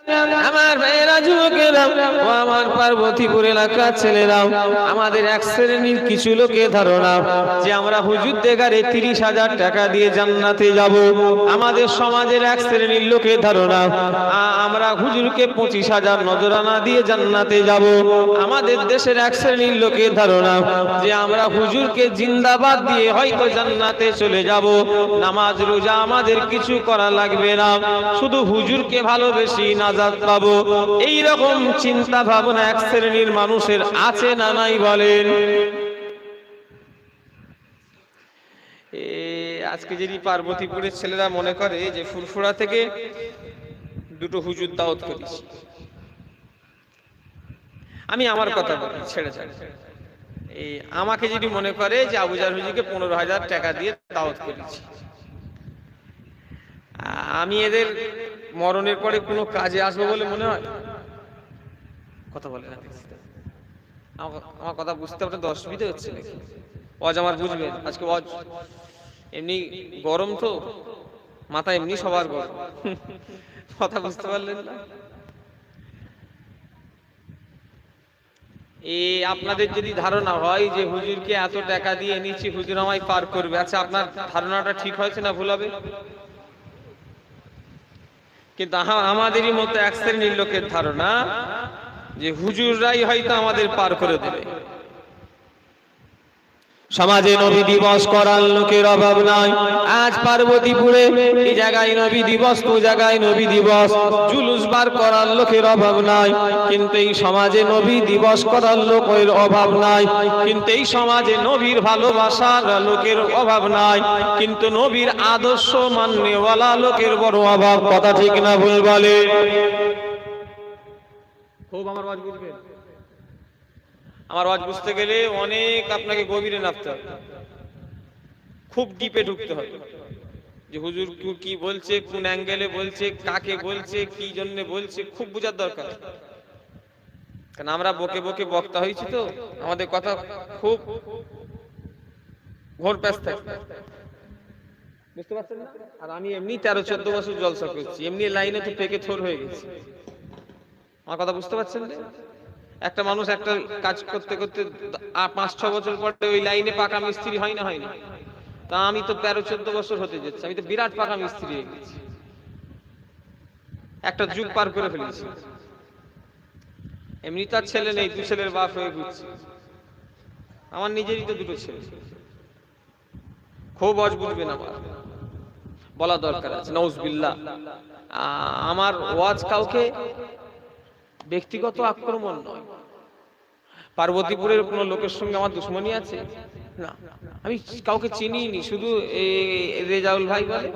আমার ভাইয়েরা, যুবকেরা ও আমার পার্বতীপুর এলাকার ছেলেরা, আমাদের এক শ্রেণীর কিছু লোকের ধারণা যে আমরা হুজুর দেখারে 30,000 টাকা দিয়ে জান্নাতে যাব। আমাদের সমাজের এক শ্রেণীর লোকের ধারণা আমরা হুজুরকে 25,000 নজরানা দিয়ে জান্নাতে যাব। আমাদের দেশের এক শ্রেণীর লোকের ধারণা যে আমরা হুজুরকে জিন্দাবাদ দিয়ে হয়তো জান্নাতে চলে যাব। নামাজ রোজা আমাদের কিছু করা লাগবে না, শুধু হুজুরকে ভালোবেসে নাজাত পাবো। এই রকম চিন্তা ভাবনা এক শ্রেণীর মানুষের আছে না নাই বলেন? আজকে যদি পার্বতীপুরের ছেলেরা মনে করে যে ফুরফুরা থেকে দুটো হুজুর দাওয়াত করেছি, আমি আমার কথা বলি ছেড়ে ছাড়ে, আমাকে যদি মনে করে যে আবুজার হুজুরকে 15,000 টাকা দিয়ে দাওয়াত করেছি, আমি এদের মরণের পরে কোনো কাজে আসবো বলে মনে হয়? কথা বলে না, আমার কথা বুঝতে আপনাদের অসুবিধা হচ্ছে নাকি? ওয়াজ আমার বুঝবেন, আজকে ওয়াজ এমনি গরম তো, মাথা এমনি সবার গরম, কথা বুঝতে পারলেন না? আপনাদের যদি ধারণা হয় যে হুজুরকে এত টাকা দিয়ে নিচ্ছি, হুজুর আমায় পার করবে, আচ্ছা আপনার ধারণাটা ঠিক হয়েছে না ভুল হবে? কিন্তু আমাদেরই মতো এক শ্রেণীর লোকের ধারণা যে হুজুররাই হয়তো আমাদের পার করে দেবে। সমাজে নবী দিবস করার লোকের অভাব নাই। আজ পার্বতীপুরে এই জায়গায় নবী দিবস, তো জায়গায় নবী দিবস, জুলুস বার করার লোকের অভাব নাই। কিন্তু এই সমাজে নবী দিবস করার লোকের অভাব নাই, কিন্তু এই সমাজে নবীর ভালোবাসার লোকের অভাব নাই, কিন্তু নবীর আদর্শ মাননেওয়ালা লোকের বড় অভাব। কথা ঠিক না ভুল বলে? খুব আমার ওয়াজ বুঝবেন। আমার ওয়াজ বুঝতে গেলে অনেক আপনাকে গভীরে নামতে হবে, খুব ডিপে ঢুকতে হবে যে হুজুর কি বলছে, কোন অ্যাঙ্গেলে বলছে, কাকে বলছে, কি জন্য বলছে, খুব বোঝার দরকার। কারণ আমরা বকে বকে বক্তা হয়েছি তো, আমাদের কথা খুব ঘোর প্যাঁচ থাকে, বুঝতে পারছেন না? আর আমি এমনি 13-14 বছর জলসা করছি, এমনি লাইনে তো পেকে থোর হয়ে গেছি। আমার কথা বুঝতে পারছেন? একটা মানুষ একটা কাজ করতে করতে 5-6 বছর পরে ওই লাইনে পাকা মিস্ত্রি হয় না, হয় না? তা আমি তো 13-14 বছর হতে যাচ্ছে, আমি তো বিরাট পাকা মিস্ত্রি হয়ে গেছি, একটা যুগ পার করে ফেলেছি। এমনি তার ছেলে নেই, 2 ছেলের বাপ হয়ে ঘুরছি। আমার নিজেরই তো 2টো ছেলে। খুব ওয়াজ বুঝবেন, আমার বলা দরকার আছে। নাউজুবিল্লাহ। আমার ওয়াজ কাউকে ব্যক্তিগত আক্রমণ নয়। পার্বতীপুরের কোন লোকের সঙ্গে আমার দুশ্মনী আছে না, আমি কাউকে চিনিনি, শুধু রেজাউল ভাই বলে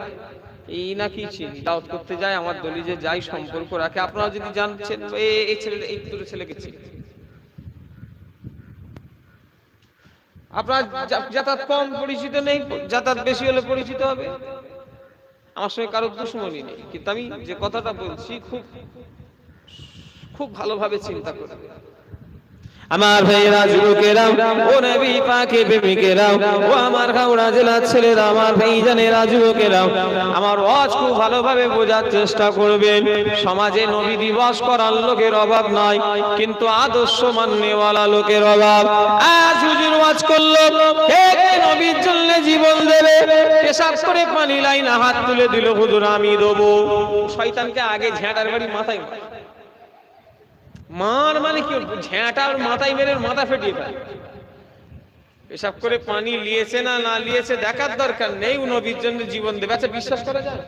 এই নাকি চিনি, দাওয়াত করতে যায়, আমার দলি যে যাই সম্পর্ক রাখে। আপনারা যদি জানছেন এই ছেলে, এই 2টো ছেলেকে চিনি। আপনার যাতায়াত কম পরিচিত নেই, যাতায়াত বেশি হলে পরিচিত হবে। আমার সঙ্গে কারোর দুশ্মনী নেই, কিন্তু আমি যে কথাটা বলছি খুব খুব ভালোভাবে চিন্তা করে। আমার ভাইয়েরা, যুবকেরা ও নবী পাকের প্রেমিকেরা ও আমার হাওড়া জেলার ছেলেরা, আমার ভাইজানেরা, যুবকেরা, আমার ওয়াজ খুব ভালোভাবে বোঝার চেষ্টা করবেন। সমাজে নবী দিবস করার লোকের অভাব নাই, কিন্তু আদর্শ মাননেওয়ালা লোকের অভাব। আজ হুজুর ওয়াজ করলো, কে নবীর জন্য জীবন দেবে, পেশাব করে পানি লাইনা হাত তুলে দিল, হুজুর আমি দেবো। শয়তানকে আগে ঝ্যাঁটার বাড়ি মাথায় মার, মানে কি ঝ্যাঁটার মাথায় মেরে মাথা ফেটিয়ে দেয়। পেশাব করে পানি লিয়েছে না না লিয়েছে দেখার দরকার নেই, ও নবীর জন্য জীবন দেবে। আচ্ছা বিশ্বাস করা যায়?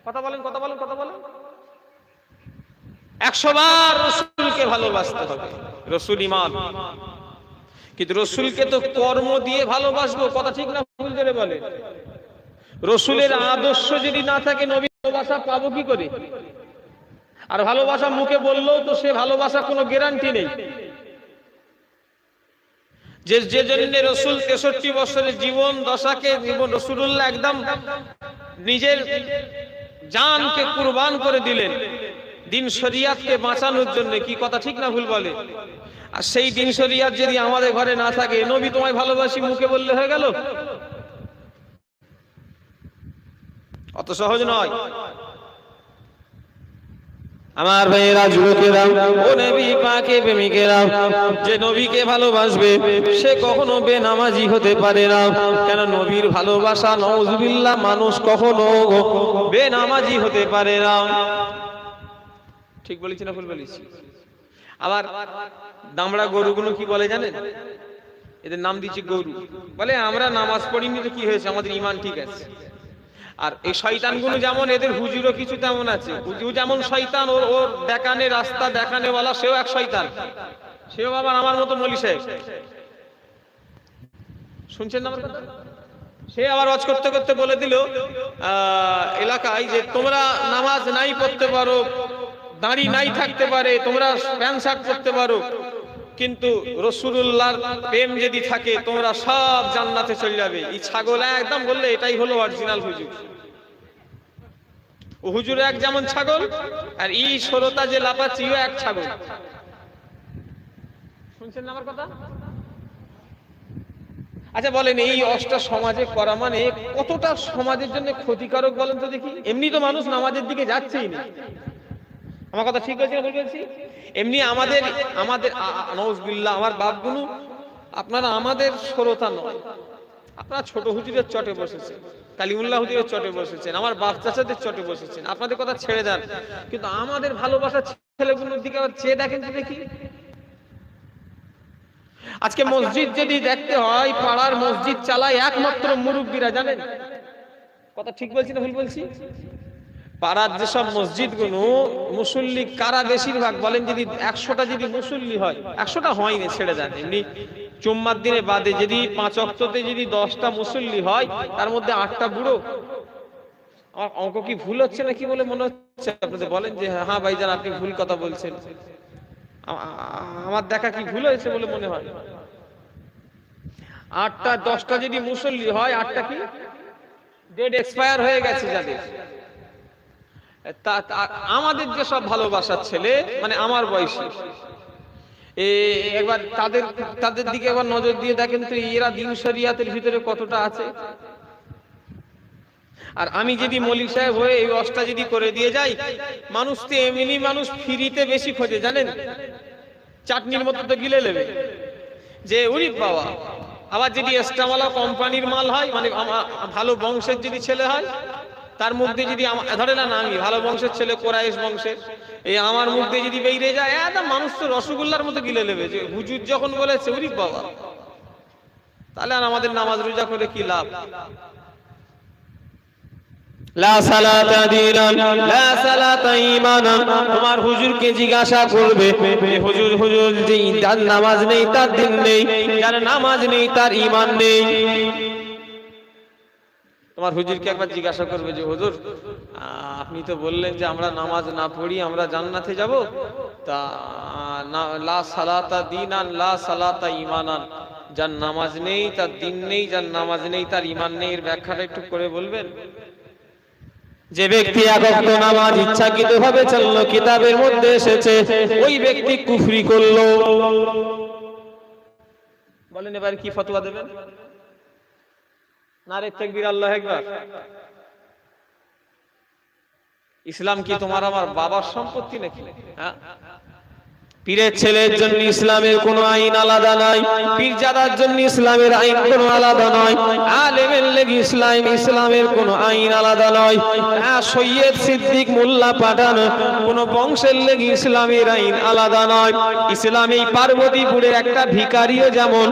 কথা বলেন, কথা বলেন, কথা বলেন। 100 বার রসুলকে ভালোবাসতে হবে, রসুল ঈমান। কিন্তু রসুলকে তো কর্ম দিয়ে ভালোবাসবো, কথা ঠিক না ভুল করে বলে? রসুলের আদর্শ যদি না থাকে, নবী ভালোবাসা পাবো কি করে? আর ভালোবাসা মুখে বললেও তো সে ভালোবাসা কোনো গ্যারান্টি নেই। যে জন্য রসুল 63 বছরের জীবন দশাকে রসুলুল্লাহ একদম নিজের জানকে কুরবান করে দিলেন দিন শরিয়াতকে বাঁচানোর জন্য, কি কথা ঠিক না ভুল বলে? আর সেই দিন শরিয়াত যদি আমাদের ঘরে না থাকে, নবী তোমায় ভালোবাসি মুখে বললে হয়ে গেল? অত সহজ নয়। আমার ভাইয়েরা, যুবকেরা, ও নবী পাকের প্রেমিকেরা, যে নবীকে ভালোবাসবে সে কখনো বেনামাজি হতে পারে না। কেন? নবীর ভালোবাসা, নাউজুবিল্লাহ, মানুষ কখনো বেনামাজি হতে পারে না। ঠিক বলেছি না ভুল বলেছি? আবার দামড়া গরুগুলো কি বলে জানেন? এদের নাম দিচ্ছে গরু। বলে আমরা নামাজ পড়িনি তো কি হয়েছে, আমাদের ঈমান ঠিক আছে। আর এই শয়তানগুলো যেমন, এদের হুজুরও কিছু তেমন আছে। হুজুর যেমন শয়তান, ওর দেখানে রাস্তা দেখানেওয়ালা সেও এক শয়তান। সেও আবার আমার মতো মৌলী সাহেব। শুনছেন না আমার কথা? সে আবার ওয়াজ করতে করতে বলে দিল এলাকায় যে তোমরা নামাজ নাই পড়তে পারো, দাঁড়ি নাই থাকতে পারে, তোমরা প্যান্ট শার্ট পরতে পারো, কিন্তু রাসূলুল্লাহর প্রেম যদি থাকে তোমরা সব জান্নাতে চলে যাবে। এই ছাগল একদম বললে এটাই হলো অরিজিনাল হুজুর। ও হুজুর এক যেমন ছাগল, আর এই সরতা যে লাপাচ্ছিও এক ছাগল। শুনছেন না আমার কথা? আচ্ছা বলেন, এই অষ্টা সমাজে করা মানে কতটা সমাজের জন্য ক্ষতিকারক বলেন তো দেখি? এমনি তো মানুষ নামাজের দিকে যাচ্ছেই না। আমার কথা ঠিক আছে বলছি? এমনি আমাদের নাউজুবিল্লাহ, আমার বাপগুলো, আপনারা আমাদের শ্রোতা নয়, আপনারা ছোট হুজুরের চটে বসেছেন, কালিমুল্লাহ হুজুরের চটে বসেছেন, আমার বাপ চাচাদের চটে বসেছেন। আপনাদের কথা ছেড়ে দেন, কিন্তু আমাদের ভালোবাসার ছেলেগুলোর দিকে আবার চেয়ে দেখেন তো দেখি। আজকে মসজিদ যদি দেখতে হয়, পাড়ার মসজিদ চালায় একমাত্র মুরব্বীরা, জানেন? কথা ঠিক বলছি না ভুল বলছি? পাড়ার যেসব মসজিদগুলো মুসল্লি কারা বেশিরভাগ বলেন? যদি 100টা যদি মুসল্লি হয়, 100টা হয় না, ছেড়ে দেন, এমনি জুম্মার দিনে বাদে যদি 5 ওয়াক্ততে যদি 10টা মুসল্লি হয়, তার মধ্যে 8টা বুড়ো। আমার অঙ্ক কি ভুল হচ্ছে নাকি বলে মনে হচ্ছে আপনাদের? বলেন যে হ্যাঁ ভাইজান আপনি ভুল কথা বলছেন। আমার দেখা কি ভুল হয়েছে বলে মনে হয়? 8টা 10টা যদি মুসল্লি হয়, 8টা কি ডেড এক্সপায়ার হয়ে গেছে যাদের। আমাদের যে সব ভালোবাসার ছেলে, মানে আমার বয়সী, একবার তাদের দিকে একবার নজর দিয়ে দেখেন তো, এরা দিন শরিয়াতের ভিতরে কতটা আছে। আর আমি যদি মৌলভী সাহেব হয়ে এই অষ্টা যদি করে দিয়ে যাই, মানুষ তো এমনি মানুষ ফ্রিতে বেশি খোঁজে, জানেন? চাটনির মতো তো গিলে নেবে যে উরি বাবা। আবার যদি এস্টাওয়ালা কোম্পানির মাল হয়, মানে ভালো বংশের যদি ছেলে হয়, তার মধ্যে যদি ধরে না, আমি ভালো বংশের ছেলে, কোরাইশ বংশের, এই আমার মধ্যে যদি বেরিয়ে যায়, একদম মানুষ তো রসগোল্লার মতো গিলে নেবে যে হুজুর যখন বলেছে উরি বাবা। তাহলে আর আমাদের নামাজ রোজা করে কি লাভ? লা সালাতা দীনান লা সালাতা ঈমানান। তোমার হুজুরকে জিজ্ঞাসা করবে, হুজুর যে যার নামাজ নেই তার দিন নেই, যার নামাজ নেই তার ঈমান নেই। তোমার হুজুরকে একবার জিজ্ঞাসা করবে যে হুজুর আপনি তো বললেন যে আমরা নামাজ না পড়ি আমরা জান্নাতে যাব, তা লা সালাতা দীনান লা সালাতা ঈমানান, যার নামাজ নেই তার দিন নেই, যার নামাজ নেই তার ঈমান নেই, এর ব্যাখ্যাটা একটু করে বলবেন? যে ব্যক্তি এক ওয়াক্ত নামাজ ইচ্ছাকৃতভাবে চললো, কিতাবের মধ্যে এসেছে, ওই ব্যক্তি কুফরি করলো। বলেন এবার কি ফতোয়া দেবেন? নারে তাকবীর, আল্লাহু আকবার। ইসলাম কি তোমার আমার বাবার সম্পত্তি নাকি? হ্যাঁ, পীরের ছেলের জন্য ইসলামের কোনো আইন আলাদা নাই, পীরজাদার জন্য ইসলামের আইন কোনো আলাদা নয়, আলেমের লেগে ইসলামের কোনো আইন আলাদা নয়। হ্যাঁ, সৈয়দ সিদ্দিক মোল্লা পাঠান কোনো বংশের লেগে ইসলামের আইন আলাদা নয়। ইসলাম এই পার্বতীপুরের একটা ভিখারিও যেমন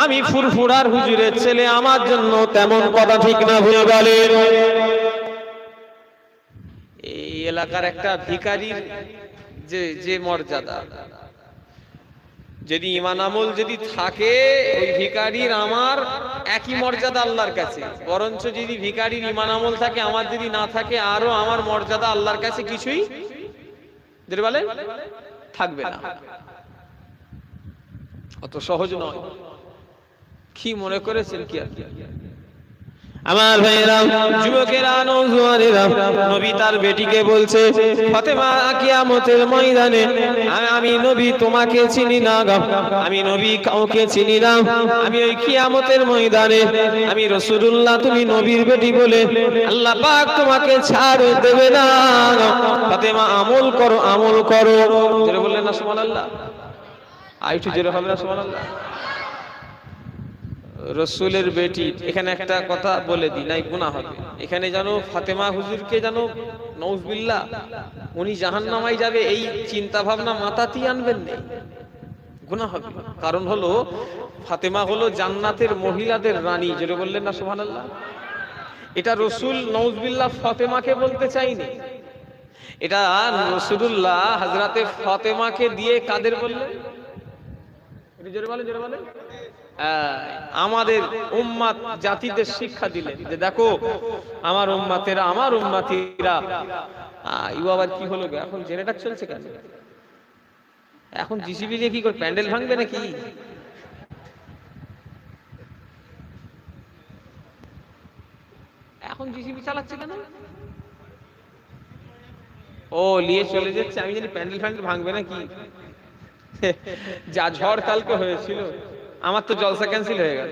আমি ফুরফুরার হুজুরের ছেলে, আমার জন্য তেমন। কথা ঠিক না ভুল বলেন? এই এলাকার একটা ভিখারির যে মর্যাদা, যদি ঈমান আমল যদি থাকে, ওই ভিখারির আমার একই মর্যাদা আল্লাহর কাছে। বরঞ্চ যদি ভিখারির ঈমান আমল থাকে, আমার যদি না থাকে, আরো আমার মর্যাদা আল্লাহর কাছে কিছুই বলে থাকবে না। অত সহজ নয়। কি মনে করেছেন কি? আমার ভাইরা, যুবকেরা, নওজোয়ানেরা, নবী তার বেটিকে বলছে, ফাতেমা কিয়ামতের ময়দানে আমি নবী তোমাকে চিনি না, আমি নবী কাউকে চিনি না, আমি ওই কিয়ামতের ময়দানে আমি রাসূলুল্লাহ, তুমি নবীর বেটি বলে আল্লাহ পাক তোমাকে ছাড় দেবে না। ফাতেমা আমল করো, আমল করো। জোরে বললেন না সুবহানাল্লাহ? আরেকটু জোরে হবে না সুবহানাল্লাহ? রসুলের বেটি, এখানে একটা কথা বলে দিই, নাই গুনাহ হবে। এখানে জানো ফাতেমা হুজুরকে জানো নাউজুবিল্লাহ উনি জাহান্নামায় যাবে এই চিন্তা ভাবনা মাথাতেই আনবেন না, গুনাহ হবে। কারণ হলো ফাতেমা হলো জান্নাতের মহিলাদের রানী। যেটা বললেন না সুবহানাল্লাহ? এটা রসুল নাউজুবিল্লাহ ফাতেমাকে বলতে চাইনি, এটা রাসূলুল্লাহ হযরতে ফাতেমাকে দিয়ে কাদের বললেন? এটা জোরে বলেন, জোরে বলেন। আমাদের উম্মাত জাতিদের শিক্ষা দিলেন যে দেখো আমার উম্মাতেরা, আমার উম্মাতিরা। আবার কি হলো, এখন জেনারেটর চলছে কেন? এখন জিসিবি দিয়ে কি করে প্যান্ডেল ভাঙবে নাকি? এখন জিসিবি চালাচ্ছে কেন? ও নিয়ে চলে যাচ্ছে, আমি জানি প্যান্ডেল ফ্যান্ডেল ভাঙবে নাকি। যা ঝড় কালকে হয়েছিল, আমার তো জলসা ক্যান্সেল হয়ে গেল।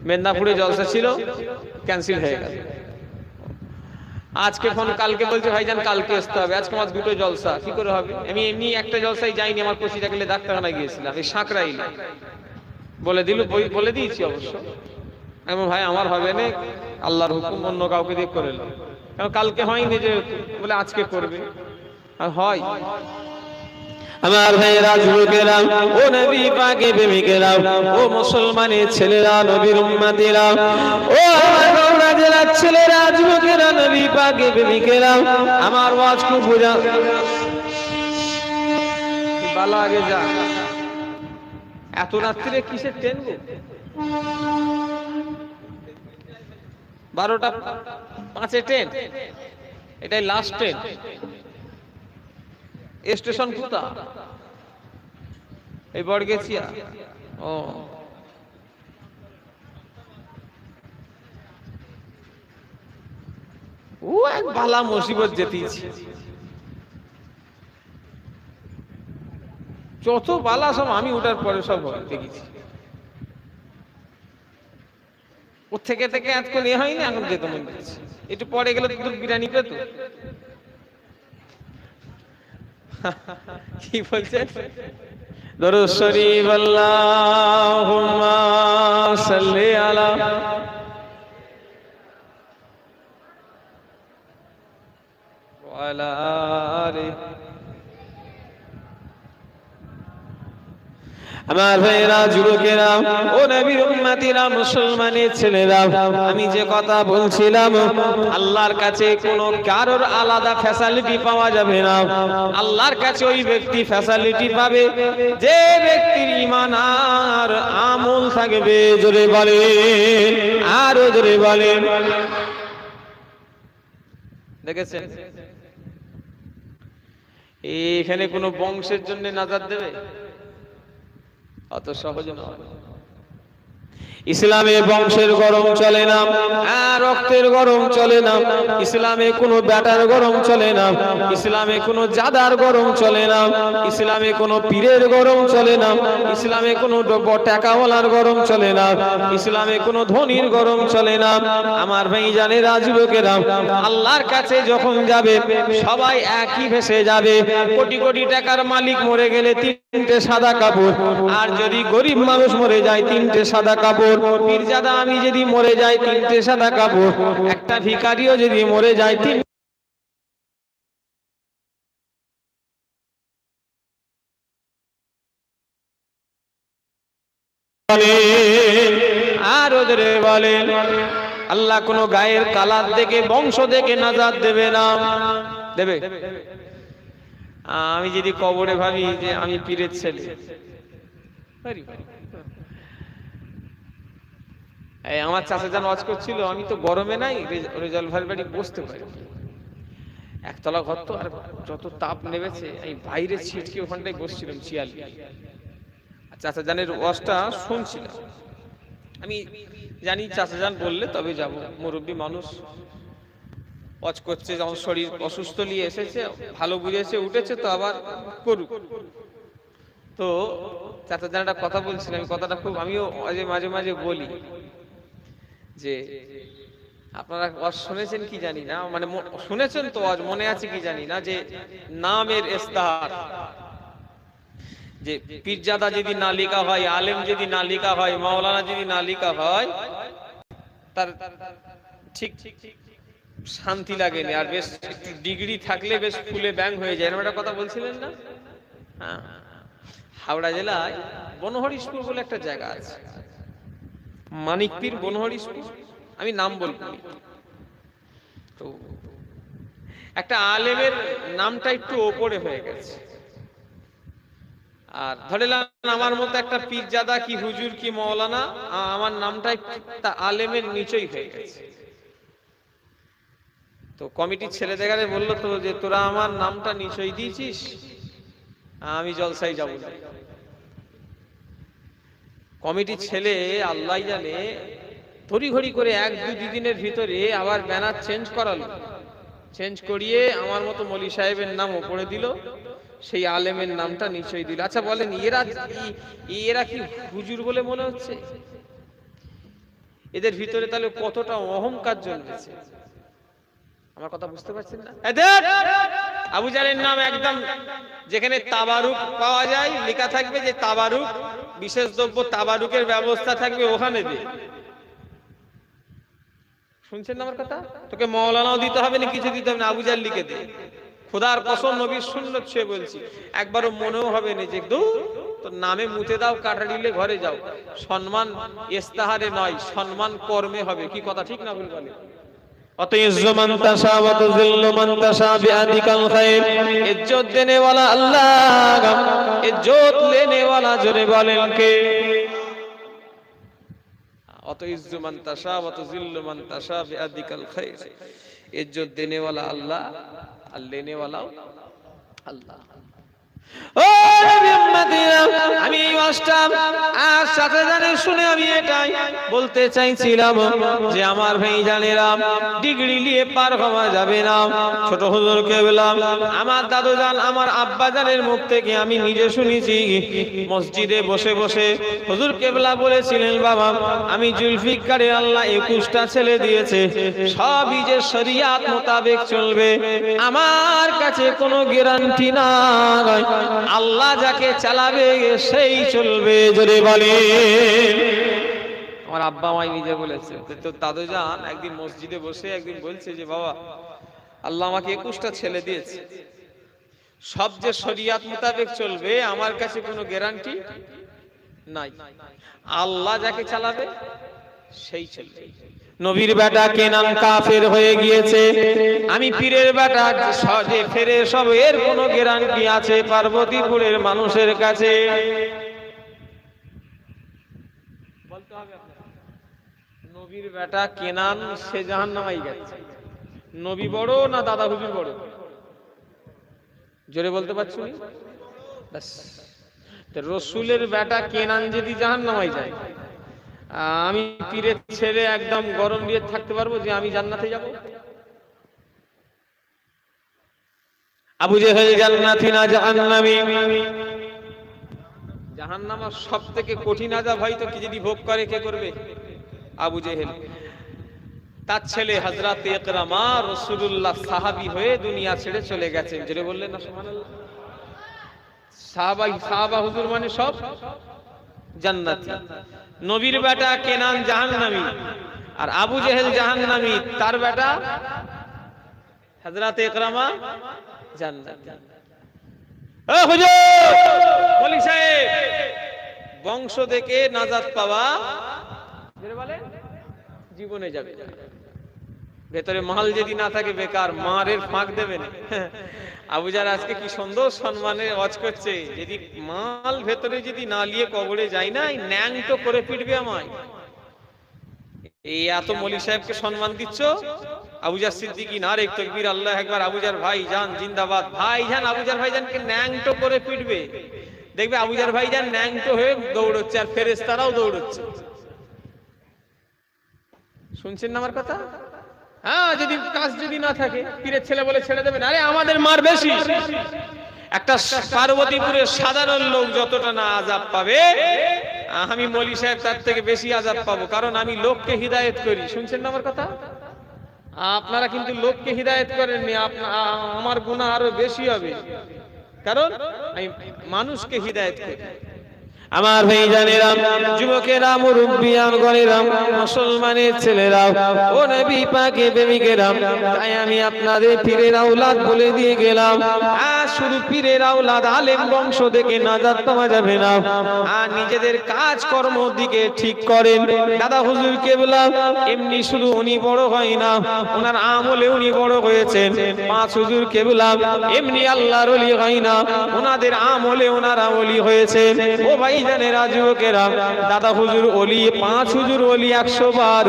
মেদিনীপুরে জলসা ছিল, ক্যান্সেল হয়ে গেল। আজকে ফোন, কালকে বলছে ভাইজান কালকে আসতে হবে, আজকে আমার দুটো জলসা, কি করে হবে? আমি এমনি একটা জলসায় যাইনি, আমার কষিটা গেলে ডাক্তারখানায় গিয়েছিলাম, এই সাঁকরাইল বলে দিল, বলে দিয়েছি অবশ্য। এমন ভাই আমার হবে না, আল্লাহর হুকুম, অন্য কাউকে দিয়ে করে এলো। কারণ কালকে হয়নি যে বলে আজকে করবে, আর হয়। আমার ভাইয়েরা, যুবকেরা, ও নবী পাকের প্রেমিকেরা, ও মুসলমানের ছেলেরা, নবীর উম্মতিরা, ও আমার গৌড়াজেরা ছেলেরা, যুবকেরা, নবী পাকের প্রেমিকেরা, আমার ওয়াজ খুব বুঝা বালা। আগে যা, এত রাত্রিরে কিসের ট্রেন গো? 12টা 5-এ ট্রেন, এটাই লাস্ট ট্রেন। স্টেশন কোথা? এই বড়গেছিয়া। ও এক বালা মুসিবত যেতেছি, যত বালা সব আমি ওঠার পরে সব দেখেছি। ওর থেকে থেকে এতক্ষণ এ হয়নি, এখন যেতে মন যাচ্ছে। একটু পরে গেলে তো বিরিয়ানি পেত। কি বলছেন? দরুদ শরীফ, আল্লাহুম্মা সাল্লি আলা ওয়া আলা আলি। আমার ভাইয়েরা, যুবকেরা, ও নবীর উম্মতিরা, মুসলমানের ছেলেরা, আমি যে কথা বলছিলাম, আল্লাহর কাছে কোনো কারোর আলাদা ফ্যাসিলিটি পাওয়া যাবে না। আল্লাহর কাছে ওই ব্যক্তি ফ্যাসিলিটি পাবে যে ব্যক্তির ঈমান আর আমল থাকবে। জোরে বলেন, আরো জোরে বলেন। দেখেছেন এখানে কোনো বংশের জন্য নাজাত দেবে? অত সহজ নয়। ইসলামে বংশের গরম চলে না, রক্তের গরম চলে না, ইসলামে কোনো ব্যাটার গরম চলে না, ইসলামে কোনো জাদার গরম চলে না, ইসলামে কোনো পীরের গরম চলে না, ইসলামে কোনো টাকাওয়ালার গরম চলে না, ইসলামে কোনো ধনীর গরম চলে না। আমার ভাই জানেরা, যুবকেরা, আল্লাহর কাছে যখন যাবে সবাই একই ভেসে যাবে। কোটি কোটি টাকার মালিক মরে গেলে 3টে সাদা কাপড়, আর যদি গরিব মানুষ মরে যায় 3টে সাদা কাপড়। পীরজাদা আমি যদি মরে যাই 3টে সাদা কাপড়, একটা ভিখারিও যদি মরে যায় 3। আর ওদের বলেন আল্লাহ কোন গায়ের কালার দেখে, বংশ দেখে নাজাত দেবে না। দেবে? আমি যদি কবরে ভাবি যে আমি পীরের ছেলে, আমার চাচা যান ওয়াজ করছিল, আমি তো গরমে নাই, রেজাল ভাইয়ের বাড়ি বসতে পারি, একতলা ঘর তো, আর যত তাপ নেমেছে এই বাইরে ছিটকে ওখানটায় বসছিলাম, 46 চাচা জানের ওয়াজটা শুনছিলাম। আমি জানি চাচা যান বললে তবে যাব, মুরব্বী মানুষ ওয়াজ করছে, যখন শরীর অসুস্থ নিয়ে এসেছে, ভালো বুঝেছে, উঠেছে তো আবার করুক। তো চাচা যান একটা কথা বলছিলেন, আমি কথাটা খুব আমিও মাঝে মাঝে বলি যে আপনারা ওয়াজ শুনেছেন কি জানি না, মানে শুনেছেন তো ওয়াজ মনে আছে কি জানি না, যে নামের ইস্তেহার, যে পীরজাদা যদি না লেখা হয়, আলেম যদি না লেখা হয়, মাওলানা যদি না লেখা হয়, তার ঠিক শান্তি লাগে না, আর বেশ একটু ডিগ্রি থাকলে বেশ ফুলে ব্যাং হয়ে যায়, এরকম একটা কথা বলছিলেন না? হ্যাঁ, হাওড়া জেলায় বনহরিশপুর বলে একটা জায়গা আছে, মানিকপীর বনহরিশপুর, আমি নাম বলবো। তো একটা আলেমের নামটা একটু ওপরে হয়ে গেছে, আর ধরে আমার মতো একটা পীরজাদা কি হুজুর কি মাওলানা, আমার নামটা একটা আলেমের নিচেই হয়ে গেছে। তো কমিটির ছেলে দেখারে বললো তো যে তোরা আমার নামটা নিচেই দিয়েছিস, আমি জলসাই যাবো না। কমিটির ছেলে আল্লাহ জানে তড়িঘড়ি করে 1-2 দিনের ভিতরে আবার ব্যানার চেঞ্জ করালো, চেঞ্জ করিয়ে আমার মতো মলি সাহেবের নাম ওপরে দিল, সেই আলেমের নামটা নিচেই দিল। আচ্ছা বলেন, এরা কি হুজুর বলে মনে হচ্ছে? এদের ভিতরে তাহলে কতটা অহংকার জন্মেছে, আমার কথা বুঝতে পারছেন না? আবু জাহেলের নাম একদম, যেখানে তাবারুক পাওয়া যায় লেখা থাকবে যে তাবারুক, বিশেষ দ্রব্য তাবারুকের ব্যবস্থা থাকবে ওখানে দে। শুনছেন না আমার কথা? তোকে মাওলানাও দিতে হবে না, কিছু দিতে হবে না, আবু জাহেল লিখে দে। খোদার কসম নবীর সুন্নাত ছুঁয়ে বলছি, একবারও মনেও হবে না যে তোর নামে মুতে দাও, কাটা দিলে ঘরে যাও। সম্মান ইস্তেহারে নয়, সম্মান কর্মে হবে। কি কথা ঠিক না ভুল বলে? अतइज़्ज़ु मन तशा व तुज़िल्लु मन तशा बियदिकल खैर। इज्जत देने वाला अल्लाह, इज्जत लेने वाला जोरे बोलें के। अतइज़्ज़ु मन तशा व तुज़िल्लु मन तशा बियदिकल खैर। इज्जत देने वाला अल्लाह, और लेने वाला अल्लाह। ও উম্মতিরা, আমি এই ওয়াজটা আর সাথে জানে শুনে আমি এটাই বলতে চাইছিলাম যে আমার ভাই জানেরা, ডিগ্রি নিয়ে পার হওয়া যাবে না। ছোট হুজুর কেবলা, আমার দাদু জান, আমার আব্বা জানের মুখ থেকে আমি নিজে শুনেছি, মসজিদে বসে বসে হুজুর কেবলা বলেছিলেন, বাবা আমি জুলফিকারে আল্লাহ 21টা ছেলে দিয়েছে, সবই যে শরিয়াত মোতাবেক চলবে, আমার কাছে কোনো গ্যারান্টি নাই, আল্লাহ যাকে চালাবে সেই চলবে। জোরে বলে। আমার আব্বা আমায় নিজে বলেছে। তো দাদু জান একদিন মসজিদে বসে একদিন বলছে যে বাবা, আল্লাহ আমাকে 21টা ছেলে দিয়েছে, সব যে শরিয়াত মোতাবেক চলবে, আমার কাছে কোনো গ্যারান্টি নাই, আল্লাহ যাকে চালাবে সেই চলবে। নবীর বেটা কেনান কাফের হয়ে গিয়েছে, আমি পীরের বেটা সজে ফেরে সব, এর কোনো গ্যারান্টি আছে পার্বতীপুরের মানুষের কাছে? বলতে হবে নবীর বেটা কেনান সে জাহান্নামে গেছে, নবী বড় না দাদা হুজুর বড়? জোরে বলতে পারছো? ব্যাস, রসুলের বেটা কেনান যদি জাহান্নামে যায়, আমি পীরের ছেলে একদম গরম দিয়ে থাকতে পারবো যে আমি জান্নাতে যাব? আবু জেহেল জান্নাতি না জাহান্নামী? জাহান্নামের সবথেকে কঠিন আযাব হয়তো কি যদি ভোগ করে, কে করবে? আবু জেহেল। তার ছেলে হযরত ইকরামা রাসূলুল্লাহ সাহাবী হয়ে দুনিয়া ছেড়ে চলে গেছেন। জোরে বললেন না সুবহানাল্লাহ? সাহাবা হুজুর মানে সব জান্নাতি। নবীর বেটা কেনান জাহান্নামী, আর আবু জেহেল জাহান্নামী, তার বেটা হযরত ইকরামা জান্নাতি। ও হুজুর বলি সাহেব, বংশ দেখে নাজাত পাওয়া বলে জীবনে যাবে, ভেতরে মাল যদি না থাকে বেকার, মারের ফাঁক দেবে না। আবু জাহেল আজকে কি সুন্দর সম্মানে ওয়াজ করছে, যদি মাল ভেতরে যদি না নিয়ে কবরে যাই না, ন্যাং তো করে পিটবে আমায়। এই এত মলি সাহেবকে সম্মান দিচ্ছ, আবু জাহেল সিদ্দিকী নারে তাকবীর, আল্লাহু আকবার, আবু জাহেল ভাইজান জিন্দাবাদ, ভাইজান আবু জাহেল ভাইজানকে ন্যাং তো করে পিটবে। দেখবে আবু জাহেল ভাইজান ন্যাং তো হয়ে দৌড়চ্ছে, আর ফেরেশতারাও দৌড়চ্ছে। শুনছেন না আমার কথা? হ্যাঁ, যদি কাজ যদি না থাকে পীরের ছেলে বলে ছেড়ে দেবেন, আরে আমাদের মার বেশি। একটা পার্বতীপুরের সাধারণ লোক যতটা না আযাব পাবে, আমি মৌলী সাহেব তার থেকে বেশি আযাব পাবো, কারণ আমি লোককে হিদায়েত করি। শুনছেন না আমার কথা? আপনারা কিন্তু লোককে হিদায়েত করেননি, আমার গুনাহ আরো বেশি হবে, কারণ আমি মানুষকে হিদায়েত করি। আমার ভাইজানেরা, যুবকেরা, মুরব্বিয়ান গণেরা, মুসলমানের ছেলেরা, ও নবী পাকের প্রেমিকেরা, তাই আমি আপনাদের পীরের আওলাদ বলে দিয়ে গেলাম। আর শুধু পীরের আওলাদ আলেম বংশ থেকে নাজাত পাওয়া যাবে না, আর নিজেদের কাজ কর্ম দিকে ঠিক করেন। দাদা হুজুর কেবলা এমনি শুধু উনি বড় হয় না, ওনার আমলে উনি বড় হয়েছেন। পাঁচ হুজুর কেবলা এমনি আল্লাহর ওলি হয় না, ওনাদের আমলে ওনারা ওলি হয়েছেন। ও ভাই জানেরা, যুবকেরা, দাদা হুজুর ওলি, পাঁচ হুজুর ওলি 100 বার।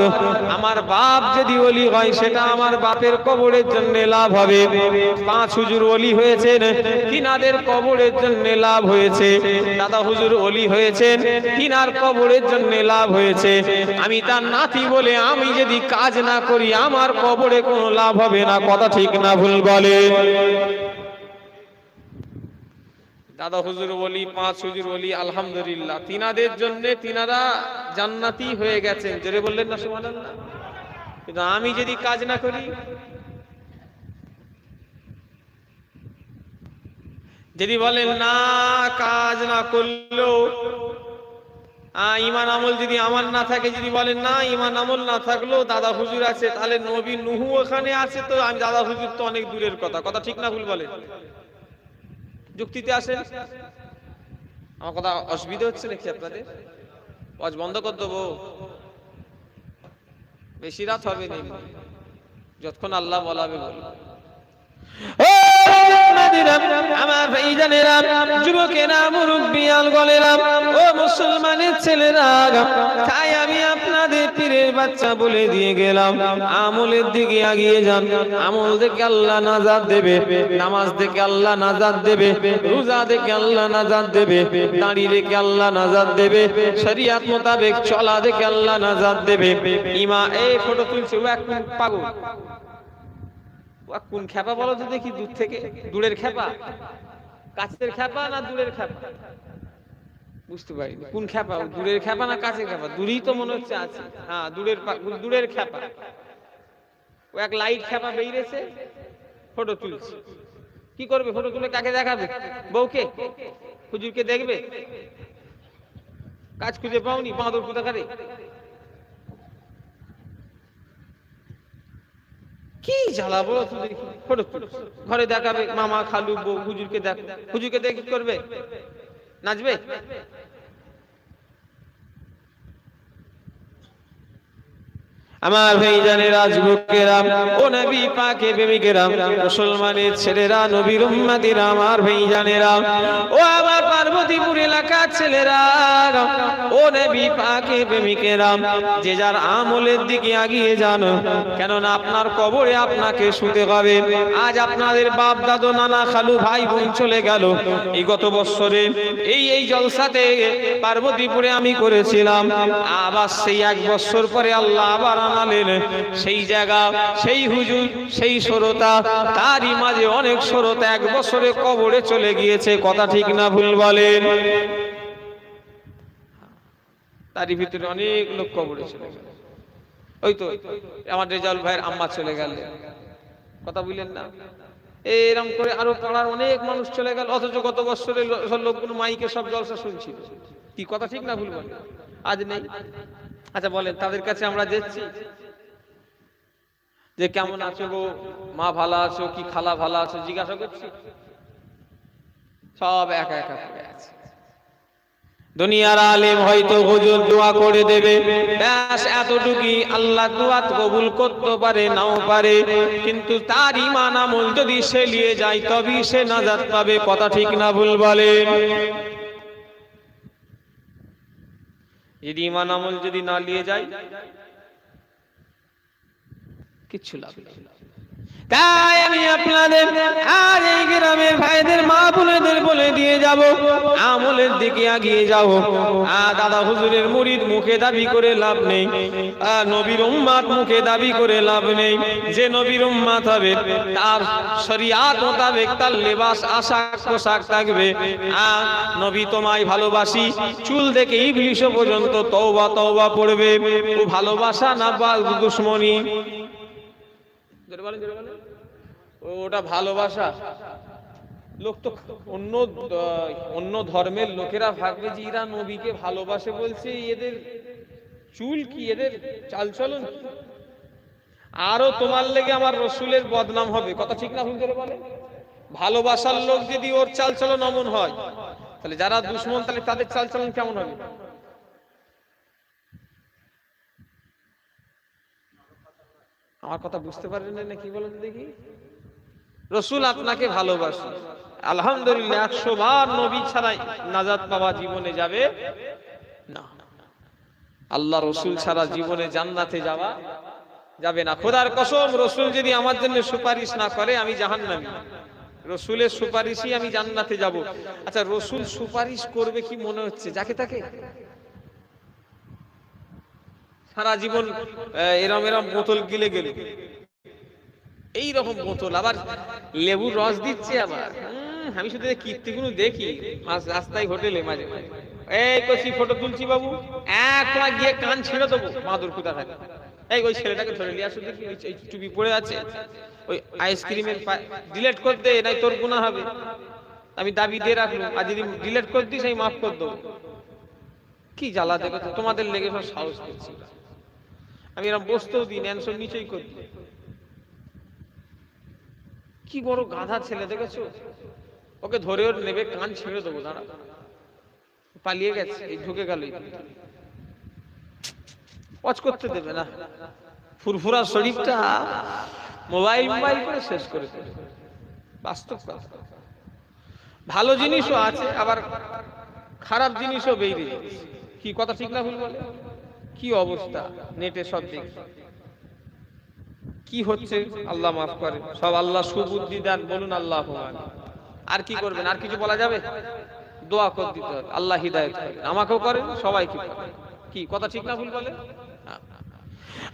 আমার বাপ যদি ওলি হয়, সেটা আমার বাপের কবরের জন্য লাভ হবে। পাঁচ হুজুর ওলি হয়েছেন, তিনাদের কবরের জন্য লাভ হয়েছে। দাদা হুজুর ওলি হয়েছেন, তিনার কবরের জন্য লাভ হয়েছে। আমি তার নাতি বলে আমি যদি কাজ না করি, আমার কবরে কোনো লাভ হবে না। কথা ঠিক না ভুল বলে? দাদা হুজুর বলি, পাঁচ হুজুর বলি, আলহামদুলিল্লাহ, তিনাদের জন্য তিনারা জান্নাতি হয়ে গেছেন। জোরে বললেন না সুবহানাল্লাহ? কিন্তু আমি যদি কাজ না করি, যদি বলেন না কাজ না করলেও ঈমান আমল যদি আমার না থাকে, যদি বলেন না ঈমান আমল না থাকলেও দাদা হুজুর আছে, তাহলে নবী নূহ ওখানে আছে, তো আমি দাদা হুজুর তো অনেক দূরের কথা। কথা ঠিক না ভুল বলেন? যুক্তিতে আসেন। আমার কথা অসুবিধা হচ্ছে নাকি আপনাদের? ওয়াজ বন্ধ করে দেবো? বেশি রাত হবে না, যতক্ষণ আল্লাহ বলাবে বলবো। আমার ভাইজানেরা, যুবকেরা, মুরব্বিয়ান গণেরা, ও মুসলমানের ছেলেরা, তাই আমি আপনাদের পীরের বাচ্চা বলে দিয়ে গেলাম, আমলের দিকে এগিয়ে যান। আমল থেকে আল্লাহ নাজাত দেবে, নামাজ থেকে আল্লাহ নাজাত দেবে, রোজা থেকে আল্লাহ নাজাত দেবে, দাঁড়ি রেখে আল্লাহ নাজাত দেবে, শরীয়ত মোতাবেক চলা দেখে আল্লাহ নাজাত দেবে। এই ফটো তুলছে, ও এক পাগল। কোন খেপা বলো তো দেখি? দূর থেকে? দূরের খেপা, কাছের খেপা না দূরের খেপা? বুঝতে পারি কোন খেপা, দূরের খেপা না কাছের খেপা? দূরেই তো মনে হচ্ছে আছে। হ্যাঁ, দূরের খেপা। ও এক লাইট খেপা বেরিয়েছে, ফটো তুলছে। কি করবে? ফটো তুলে কাকে দেখাবে? বউকে? হুজুরকে দেখবে? কাজ খুঁজে পাওনি, বাঁদর কোথাকারে? কি জ্বালা বলো তো দেখি। ফটো ঘরে দেখাবে, মামা, খালু, বউ, হুজুরকে দেখ। হুজুরকে দেখে কি করবে? নাচবে? আমার ভাইজানেরা, যুবকেরা, ও নবী পাকের প্রেমিকেরা, মুসলমানের ছেলেরা, নবীর উম্মতিরা, আমার ভাইজানেরা, ও আমার পার্বতীপুর এলাকার ছেলেরা, ও নবী পাকের প্রেমিকেরা, যে যার আমলের দিকে এগিয়ে যান, কেননা আপনার কবরে আপনাকে শুতে হবে। আজ আপনাদের বাপ দাদু নানা খালু ভাই বোন চলে গেল। এই গত বছরে এই জলসাতে পার্বতীপুরে আমি করেছিলাম। আবার সেই 1 বছর পরে আল্লাহ আবার আনালেন সেই জায়গা, সেই হুজুর, সেই শ্রোতা, তারই মাঝে অনেক শ্রোতা 1 বছরে কবরে চলে গিয়েছে। কথা ঠিক না ভুল বলেন? তারই ভিতরে অনেক লোক কবরে চলে গেল। ওই তো আমার রেজাউল ভাইয়ের আম্মা চলে গেল। কথা বুঝলেন না? এরকম করে আরো পাড়ার অনেক মানুষ চলে গেল, অথচ গত বছরে লোকগুলো মাইকে সব জলসা শুনছিল। কি কথা ঠিক না ভুল বলেন? আজ নেই। আচ্ছা বলেন, তাদের কাছে আমরা যাচ্ছি যে কেমন আছো গো, মা ভালো আছো কি, খালা ভালো আছো, জিজ্ঞাসা করছি? সব একা একা পড়ে আছে। দুনিয়ার আলেম হয়তো হুজুর দোয়া করে দেবে, ব্যাস এতটুকুই। আল্লাহ দোয়া কবুল করতে পারে, নাও পারে, কিন্তু তার ঈমান আমল যদি সে নিয়ে যায়, তবেই সে নাজাত পাবে। কথা ঠিক না ভুল বলেন? যদি ঈমান আমল যদি না নিয়ে যায়, কিচ্ছু লাভ নেই। তাই আমি আপনাদের আর এই গ্রামের ভাইদের, মা বোনেদের বলে দিয়ে যাব, যাবো, আমলের দিকে এগিয়ে যাও। দাদা হুজুরের মুরিদ মুখে দাবি করে লাভ নেই, নবীর উম্মত মুখে দাবি করে লাভ নেই। যে নবীর উম্মত হবে তার শরিয়াত মোতাবেক তার লেবাস আশাক পোশাক থাকবে। নবী তোমায় ভালোবাসি চুল থেকে ইবলিশ পর্যন্ত তওবা তওবা পড়বে। ও ভালোবাসা না দুশমনি? ওটা ভালোবাসা? লোক তো অন্য ধর্মের লোকেরা ভাববে যে এরা নবীকে ভালোবাসে বলছে, এদের চুল কি, এদের চালচলন কি? আরো তোমার লেগে আমার রসুলের বদনাম হবে। কথা ঠিক না ভুল করে বলে? ভালোবাসার লোক যদি ওর চালচলন অমন হয়, তাহলে যারা দুশমন তাহলে তাদের চালচলন কেমন হবে? আমার কথা বুঝতে পারলেন না কি বলেন দেখি? রসুল আপনাকে ভালোবাসে, আলহামদুলিল্লাহ। 100 বার নবী ছাড়া নাজাত পাওয়া জীবনে যাবে না। আল্লাহ রসুল ছাড়া জীবনে জান্নাতে যাওয়া যাবে না। খোদার কসম, রসুল যদি আমার জন্য সুপারিশ না করে আমি জাহান্নামী। রসুলের সুপারিশই আমি জান্নাতে যাব। আচ্ছা, রসুল সুপারিশ করবে কি মনে হচ্ছে যাকে তাকে? সারা জীবন এরম এরম বোতল গিলে গেল, এইরকম বোতল, আবার লেবুর রস দিচ্ছে। আবার আমি শুধু কীর্তিগুলো দেখি রাস্তায় হোটেলে মাঝে মাঝে, এই কচি ফটো তুলছি বাবু, এক গিয়ে কান ছেড়ে দেবো মাদুর কুদা থাকে। এই ওই ছেলেটাকে ধরে নিয়ে আসো দেখি, ওই টুপি পড়ে আছে, ওই আইসক্রিমের ডিলেট করে দে, নাই তোর গুনাহ হবে। আমি দাবি দিয়ে রাখলাম, আর যদি ডিলেট করে দিস আমি মাফ করে দেবো। কি জ্বালা দেখো তোমাদের লেগে, সব সাহস করছি আমি এরকম বসতেও দিই, ন্যানসোর নিচেই করি। কি বড় গাধা ছেলে দেখেছো? ওকে ধরে ওর নেবে, কান ছেড়ে দেবো, দাঁড়া। পালিয়ে গেছে, এই ঢুকে গেল, ওয়াচ করতে দেবে না। ফুরফুরা শরীফটা মোবাইল করে শেষ করে দেবে। বাস্তব কথা। ভালো জিনিসও আছে, আবার খারাপ জিনিসও বেরিয়ে যাচ্ছে। কি কথা ঠিক না ভুল বলে? কি অবস্থা নেটে সব দিক কি হচ্ছে, আল্লাহ মাফ করে। সব আল্লাহ সুবুদ্ধি দেন, বলুন আল্লাহ। আর কি করবেন? আর কিছু বলা যাবে? দোয়া করে দিতে হবে, আল্লাহ হিদায়াত করেন, আমাকেও করেন, সবাইকে করেন। কি কথা ঠিক না ভুল বলে?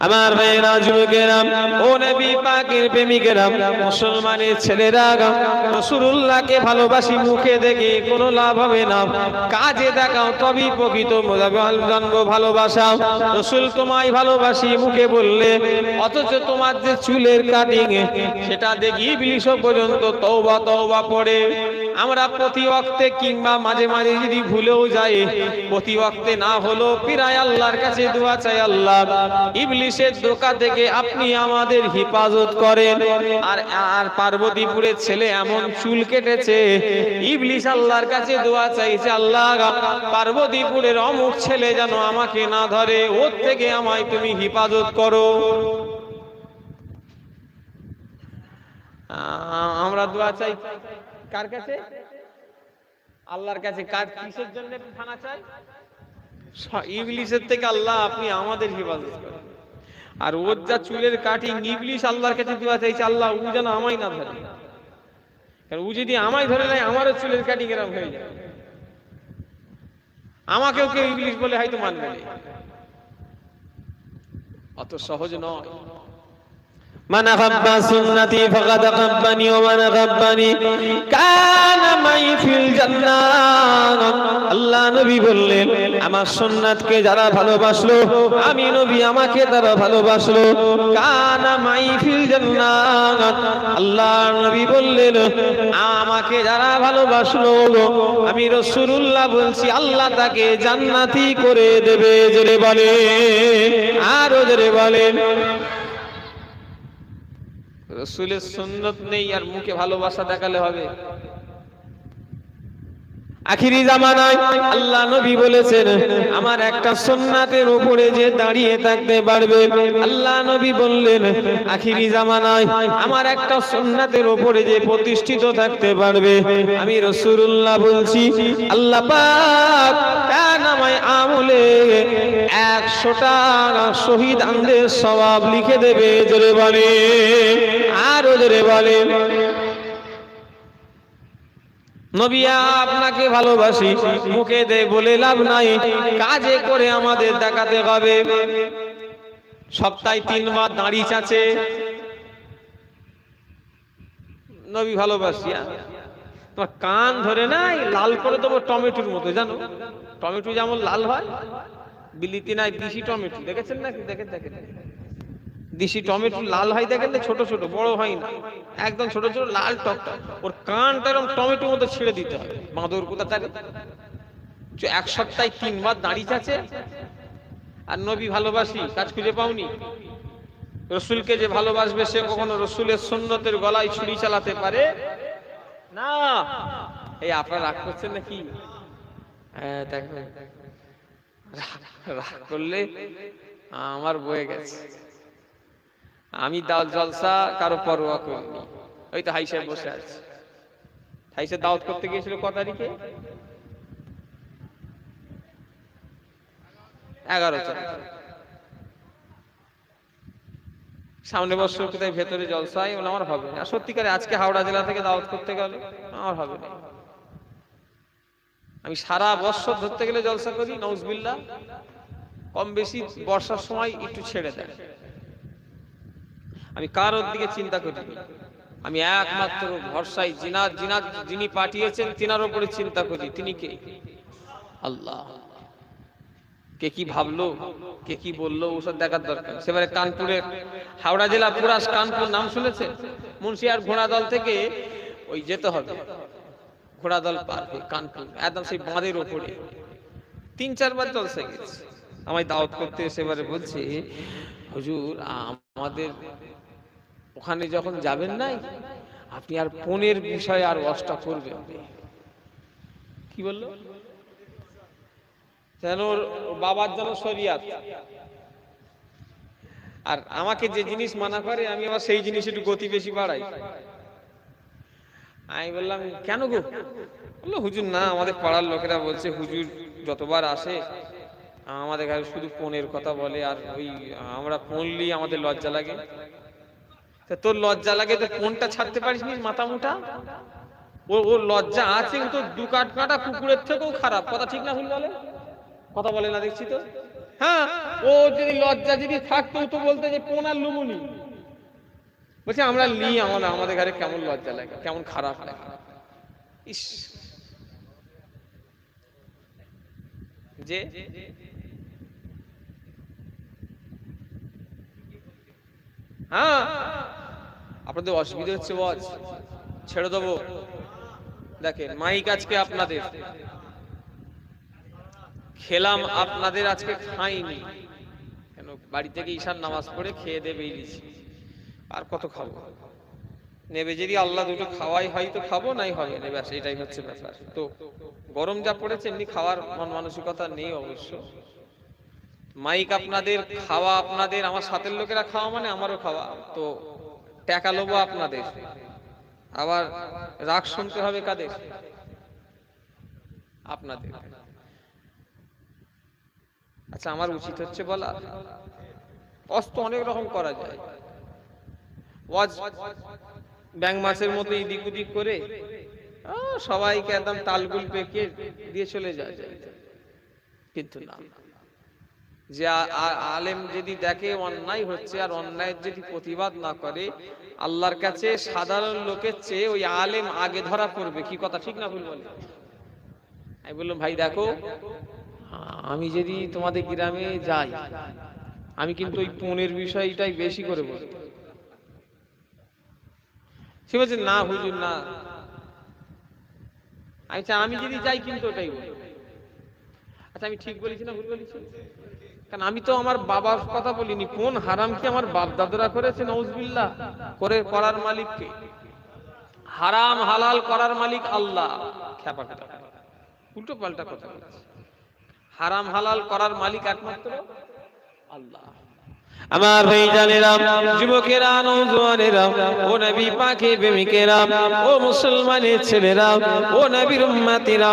আমার ভাইয়েরা, যুবকেরা, ও নবী পাকের প্রেমিকেরা, মুসলমানের ছেলেরা, রাসূলুল্লাহকে ভালোবাসি মুখে দেখে কোনো লাভ হবে না, কাজে দেখাও তবেই প্রকৃত জানবো ভালোবাসা। রাসূল তোমায় ভালোবাসি মুখে বললে, অথচ তোমার যে চুলের কাটিং সেটা দেখি ইবলিশ পর্যন্ত তওবা তওবা পড়ে। আমরা প্রতি ওয়াক্তে কিংবা মাঝে মাঝে যদি ভুলেও যাই, প্রতি ওয়াক্তে না হলো প্রায় আল্লাহর কাছে দোয়া চাই, আল্লাহ ইবলিশের ধোঁকা থেকে আপনি আমাদের হেফাজত করেন। আর পার্বতীপুরের ছেলে এমন চুল কেটেছে, ইবলিশ আল্লাহর কাছে দোয়া চাইছে, আল্লাহ পার্বতীপুরের অমুক ছেলে যেন আমাকে না ধরে, ওর থেকে আমায় তুমি হেফাজত করো। আমরা দোয়া চাই কার কাছে? আল্লাহর কাছে। কার কিসের জন্য থানা চাই? ইবলিশের থেকে আল্লাহ আপনি আমাদের হেফাজত করেন। আর ওর যা চুলের কাটিং, ইবলিশ আল্লাহর কাছে দোয়া চাইছে, আল্লাহ ও যেন আমায় না ধরে। কারণ ও যদি আমায় ধরে নেয়, আমারও চুলের কাটিং এরকম হয়ে যায়, আমাকেও কেউ ইবলিশ বলে হয়তো মানবে না। অত সহজ নয়। من أحب سنتي فقد أحبني ومن أحبني كان معي في الجنة। আল্লাহ নবী বললেন, আমার সুন্নাতকে যারা ভালোবাসলো, আমি নবী আমাকে তারা ভালোবাসলো, কানা মাই ফিল জান্নাত। আল্লাহ নবী বললেন, আমাকে যারা ভালোবাসলো, আমি রাসূলুল্লাহ বলছি, আল্লাহ তাকে জান্নাতি করে দেবে। জোরে বলে, আরো জোরে বলেন। রাসূলের সুন্নাত নেই আর মুখে ভালোবাসা দেখালে হবে? আখিরি জামানায় আল্লাহ নবী বলেছেন, আমার একটা সুন্নাতের উপরে যে দাঁড়িয়ে থাকতে পারবে, আল্লাহ নবী বললেন আখিরি জামানায় আমার একটা সুন্নাতের উপরে যে প্রতিষ্ঠিত থাকতে পারবে, আমি রাসূলুল্লাহ বলছি, আল্লাহ পাক তার নামে আমলে 100টা শহীদ আমদের সওয়াব লিখে দেবে। জোরে বলে, আরো জোরে বলে। নবী আপনাকে ভালোবাসি, মুখে দে বলে লাভ নাই, কাজে করে আমাদের দেখাতে হবে। সপ্তাহে 3 বার দাঁড়ি চাচে নবী ভালোবাসি। তোমার কান ধরে নাই লাল করে দেবো টমেটোর মতো, জানো টমেটো যেমন লাল হয়, বিলিতি নাই দেশি টমেটো দেখেছেন নাকি? দেখেন দেখেন দেশি টমেটো লাল হয়, দেখেন ছোট ছোট, বড় হয় না, একদম ছোট ছোট লাল টকটক। ওর কানটা এরকম টমেটোর মতো ছেড়ে দিতে হবে। বাঁদর কোথাকার 1 সপ্তাহে 3 বার দাঁড়ি চাচে আর নবী ভালোবাসি কাজ খুঁজে পাওনি? রসুলকে যে ভালোবাসবে সে কখনো রসুলের সুন্নতের গলায় ছুরি চালাতে পারে না। এই আপনারা রাগ করছেন নাকি? হ্যাঁ দেখবেন রাগ করলে আমার বয়ে গেছে। আমি দাওয়াত জলসা কারো পরোয়া করিনি। ওই তো হাই সাহেব বসে আছে, হাই সাহেব দাওয়াত করতে গিয়েছিল ক তারিখে? 11 তারিখ। সামনে বছর কোথায় ভেতরে জলসায় বলে আমার হবে না। সত্যিকারে আজকে হাওড়া জেলা থেকে দাওয়াত করতে গেলে আমার হবে না। আমি সারা বছর ধরতে গেলে জলসা করি, নাউজুবিল্লাহ, কম বেশি বর্ষার সময় একটু ছেড়ে দেয়। আমি কারোর দিকে চিন্তা করি, আমি একমাত্র ভরসায় যিনি পাঠিয়েছেন তিনার উপরে চিন্তা করি। তিনি কে? আল্লাহ। কে কি ভাবলো, কে কি বললো, ওসব দেখার দরকার। সেবারে কানপুরের, হাওড়া জেলা পুরাস কানপুর নাম শুনেছে? মুন্সিয়ার ঘোড়াদল থেকে ওই যেতে হবে, ঘোড়াদল পার হয়ে কানপুর, একদম সেই বাঁধের ওপরে 3-4 বার জলসা গেছে। আমায় দাওয়াত করতে সেবারে বলছে, হুজুর আমাদের ওখানে যখন যাবেন নাই, আপনি আর পনের বিষয়ে আর ওয়াজটা করবেন। কি বললো? যেন বাবার যেন শরিয়াত, আর আমাকে যে জিনিস মানা করে আমি আবার সেই জিনিস একটু গতি বেশি বাড়াই। আমি বললাম কেন গো? বললো হুজুর না, আমাদের পাড়ার লোকেরা বলছে হুজুর যতবার আসে আমাদের কাছে শুধু পনের কথা বলে, আর ওই আমরা পনলি আমাদের লজ্জা লাগে। তোর লজ্জা লাগে তো কোনটা ছাড়তে পারিস নি মাথা মুঠা? ও লজ্জা আছে কিন্তু 2 কাটা কুকুরের থেকেও খারাপ। কথা ঠিক না ভুল বলে? কথা বলে না দেখছি তো। হ্যাঁ, ও যদি লজ্জা যদি থাকতো তো বলতে যে পোনার লুমুনি। বলছে আমরা লি, আমাদের ঘরে কেমন লজ্জা লাগে, কেমন খারাপ লাগে। ইস, যে হ্যাঁ আপনাদের অসুবিধা হচ্ছে, ওয়াজ ছেড়ে দেবো। দেখেন মাইক আজকে আপনাদের খেলাম, আপনাদের আজকে খাইনি কেন? বাড়ি থেকে ঈশার নামাজ পড়ে খেয়ে দিয়ে বেরিয়েছি, আর কত খাবো? নেবে যদি আল্লাহ দুটো খাওয়াই হয় তো খাবো, নাই হবে নেবে, এটাই হচ্ছে ব্যাপার। তো গরম যা পড়েছে এমনি খাওয়ার মন মানসিকতা নেই অবশ্য। মাইক আপনাদের, খাওয়া আপনাদের, আমার সাথের লোকেরা খাওয়া মানে আমারও খাওয়া। তো টাকা লোবো আপনাদের, আবার রাগ শুনতে হবে কাদের? আপনাদের। আচ্ছা আমার উচিত হচ্ছে বলা, কষ্ট অনেক রকম করা যায়। ওয়াজ ব্যাং মাছের মতো এদিক ওদিক করে সবাইকে একদম তালগুল পেকে দিয়ে চলে যায়, কিন্তু না, যে আলেম যদি দেখে অন্যায় হচ্ছে আর অন্যায়ের যদি প্রতিবাদ না করে, আল্লাহর কাছে সাধারণ লোকের চেয়ে ওই আলেম আগে ধরা পড়বে। কি কথা ঠিক না ভুল বলে? আমি বললাম ভাই দেখো, আমি যদি তোমাদের গ্রামে যাই, আমি কিন্তু ওই পনের বিষয়টাই বেশি করে বলবো। সে বলছে না হুজুর না। আচ্ছা আমি যদি যাই কিন্তু ওটাই বলবো। আচ্ছা আমি ঠিক বলেছি না ভুল বলেছি? কারণ আমি তো আমার বাবার কথা বলিনি। কোন হারাম কি আমার বাপ দাদুরা করেছে? নাউজুবিল্লাহ। করার মালিক কে? হারাম হালাল করার মালিক আল্লাহ। খেপা খেপা উল্টো পাল্টা কথা বলছে। হারাম হালাল করার মালিক একমাত্র আল্লাহ। আমার ভাইজানেরা, যুবকেরা, নওজোয়ানেরা, ও নবী পাকের প্রেমিকেরা, ও মুসলমানের ছেলেরা, ও নবীর উম্মতিরা,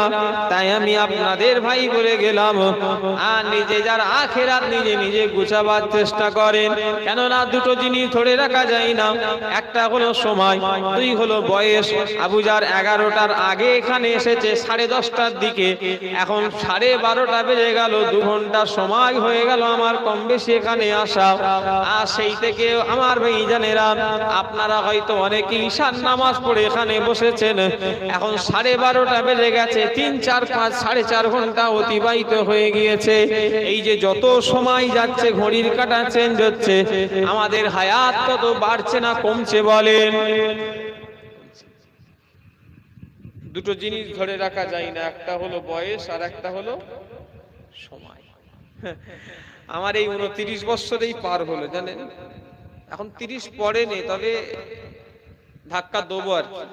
তাই আমি আপনাদের ভাই বলে গেলাম, আর নিজে যারা আখিরাত নিজে নিজে গুছাবার চেষ্টা করেন, কেননা দুটো জিনিস ধরে রাখা যায় না, একটা হলো সময়, দুই হলো বয়স। আবু জার 11টার আগে এখানে এসেছে 10:30টার দিকে, এখন 12:30 বেজে গেল, 2 ঘন্টা সময় হয়ে গেল আমার কম বেশি এখানে আসা। আর সেই থেকে আমার ভাইজানেরা, আপনারা হয়তো অনেকে ঈশার নামাজ পড়ে এখানে বসেছেন, এখন 12:30 বেজে গেছে, 3, 4, 5, 4.5 ঘন্টা অতিবাহিত হয়ে গিয়েছে। এই যে যত সময় যাচ্ছে ঘড়ির কাঁটা চেঞ্জ হচ্ছে, আমাদের হায়াত কত বাড়ছে না কমছে বলেন? দুটো জিনিস ধরে রাখা যায় না, একটা হলো বয়স আর একটা হলো সময়। আমার এই 29 বছরেই পার হলো জানেন, এখন 30 পড়েনি, তবে ধাক্কা দেবো আর কি।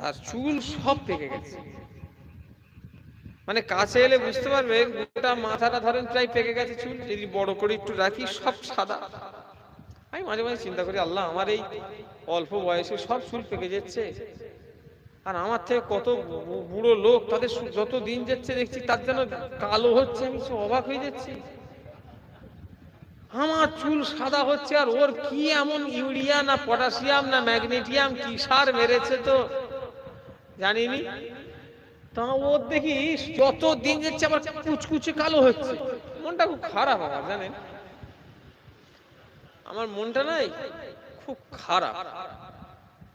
আর চুল সব পেকে গেছে, মানে কাছে এলে বুঝতে পারবেন, গোটা মাথাটা ধরেন প্রায় পেকে গেছে চুল, যদি বড় করে একটু রাখি সব সাদা। আমি মাঝে মাঝে চিন্তা করি, আল্লাহ আমার এই অল্প বয়সে সব চুল পেকে যাচ্ছে, আর আমার থেকে কত বুড়ো লোক, তাদের যত দিন যাচ্ছে দেখছি তার যেন কালো হচ্ছে, আমি অবাক হয়ে যাচ্ছি। আমার চুল সাদা হচ্ছে, আর ওর কি এমন ইউরিয়া না পটাশিয়াম না ম্যাগনেসিয়াম কি সার মেরেছে তো জানিনি, তা ওর দেখি যত দিন যাচ্ছে আবার কুচকুচে কালো হচ্ছে। মনটা খুব খারাপ আমার জানেন, আমার মনটা নাই খুব খারাপ,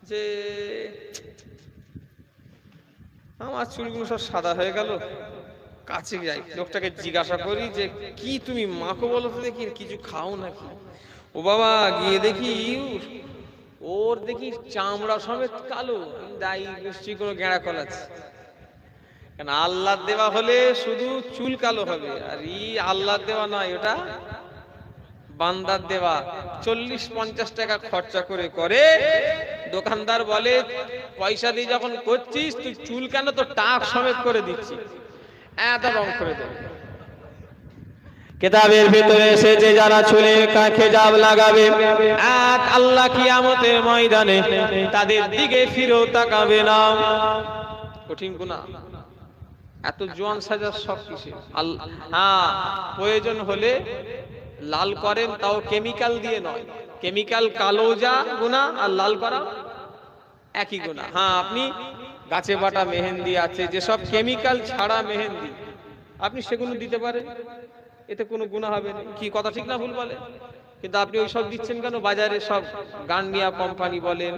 যে আমার চুলগুলো সব সাদা হয়ে গেল। কাছে যাই, লোকটাকে জিজ্ঞাসা করি যে কি তুমি মাকে বলো তো দেখি, কিছু খাও নাকি? ও বাবা, গিয়ে দেখি ওর দেখি চামড়া সমেত কালো, দাই নিশ্চয়ই কোনো গেঁড়া কল আছে। কেন আল্লাহ দেওয়া হলে শুধু চুল কালো হবে, আর আল্লাহ দেওয়া নয়, ওটা বান্দার দেওয়া। 40-50 টাকা খরচা করে করে দোকানদার বলে, পয়সা দিয়ে যখন করছিস তুই চুল কেন, তো টাক সমেত করে দিচ্ছি, এত রং করে দেবে। কিতাবের ভিতরে এসেছে যারা চুলে খেজাব লাগাবে, আল্লাহ কিয়ামতের ময়দানে তাদের দিকে ফিরেও তাকাবে না। কঠিন গুনাহ, এত জোয়ান সাজার সব কিছু হ্যাঁ, প্রয়োজন হলে লাল করেন, তাও কেমিক্যাল দিয়ে নয়। কেমিক্যাল কালো যা গুনাহ, আর লাল করা একই গুনাহ। হ্যাঁ, আপনি গাছে বাটা মেহেন্দি আছে, যেসব কেমিক্যাল ছাড়া মেহেন্দি, আপনি সেগুলো দিতে পারেন, এতে কোনো গুনাহ হবে না। কি কথা ঠিক না ভুল বলে? কিন্তু আপনি ওই সব দিচ্ছেন কেন? বাজারে সব গার্নিয়ার কোম্পানি বলেন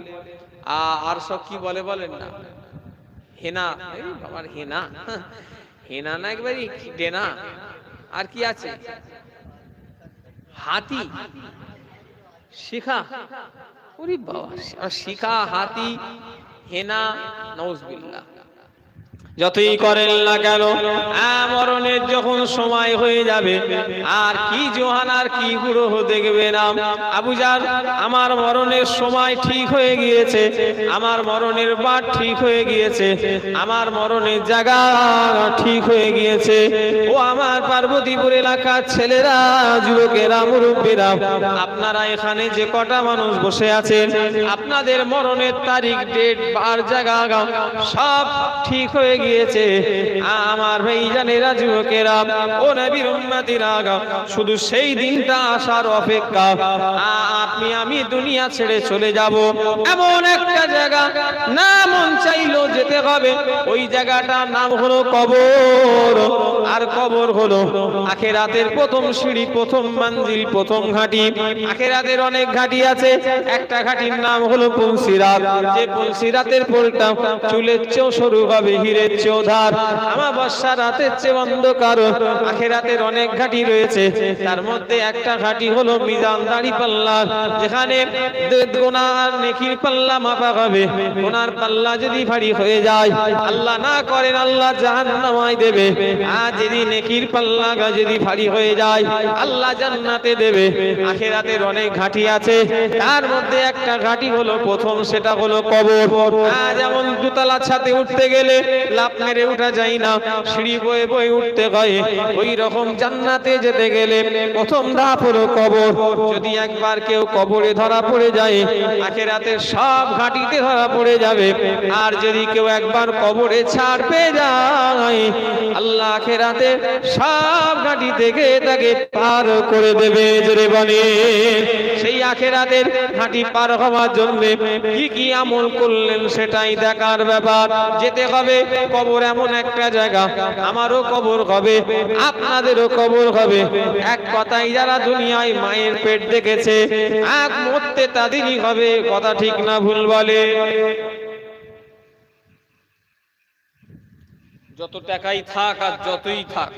আর সব কি বলে বলেন না, হেনা, বাবার হেনা, হেনা না একবারই ডেনা, আর কি আছে, হাতি, শিখা, ওরে বাবা, শিখা, হাতি, হেনা, নাউজুবিল্লাহ। যতই করেন না কেন, মরণের যখন সময় হয়ে যাবে, আর কি জোয়ান আর কি বুড়ো দেখবে না। আবু জার, আমার মরণের সময় ঠিক হয়ে গিয়েছে, আমার মরণের বাট ঠিক হয়ে গিয়েছে, আমার মরণের জায়গা ঠিক হয়ে গিয়েছে। ও আমার পার্বতীপুর এলাকার ছেলেরা, যুবকেরা, মুরব্বীরা, আপনারা এখানে যে কটা মানুষ বসে আছেন, আপনাদের মরণের তারিখ, ডেট, বার, জায়গা সব ঠিক হয়ে গিয়েছে। আমার ভাইজানেরা, যুবকেরা, ও নবীর উম্মতিরা, শুধু সেই দিনটা আসার অপেক্ষা। আপনি আমি দুনিয়া ছেড়ে চলে যাব, এমন একটা জায়গা না মন চাইলো যেতে হবে। ওই জায়গাটার নাম হলো কবর, আর কবর হলো আখিরাতের প্রথম সিঁড়ি, প্রথম মঞ্জিল, প্রথম ঘাঁটি। আখিরাতের অনেক ঘাঁটি আছে, একটা ঘাঁটির নাম হলো পুলসিরাত, যে পুলসিরাতের পোলটা চুলের চেয়েও সরু হবে, হীরের চেয়েও ধার, আমাবস্যা রাতের চেয়ে অন্ধকার। আখিরাতের অনেক ঘাঁটি রয়েছে, তার মধ্যে একটা ঘাঁটি হলো মিজান, দাড়ি পাল্লা, যেখানে গুনাহ আর নেকির পাল্লা মাপা হবে। গুনার পাল্লা যদি ভারী হয়ে যায়, আল্লাহ না করেন, আল্লাহ জাহান্নামায় দেবে। আর যদি নেকির পাল্লা যদি ভারী হয়ে যায়, আল্লাহ জান্নাতে দেবে। আখিরাতের অনেক ঘাঁটি আছে, তার মধ্যে একটা ঘাঁটি হলো প্রথম, সেটা হলো কবর। যেমন দোতলা ছাদে উঠতে গেলে লাফ মেরে উঠা যায় না, সিঁড়ি বয়ে বয়ে উঠতে হয়। ওই রকম জান্নাতে যেতে গেলে প্রথম ধাপ হলো কবর। যদি একবার কেউ কবরে ধরা পড়ে যায়, আখিরাতের সব ঘাঁটিতে ধরা পড়ে যাবে। আর যদি কেউ একবার কবরে ছাড় পেয়ে যায়, আল্লাহ আখিরাতে সব ঘাঁটি থেকে তাকে পার করে দেবে। জোরে বলে, সেই আখিরাতের ঘাঁটি পার হওয়ার জন্য কি কি আমল করলেন সেটাই দেখার ব্যাপার। যেতে হবে, কবর এমন একটা জায়গা, আমারও কবর হবে, আপনাদেরও কবর হবে। এক কথাই যারা দুনিয়ায় মায়ের পেট দেখেছে, আগ মরতে তাদেরই হবে। কথা ঠিক না ভুল বলে? যত টাকাই থাক আর যতই থাক,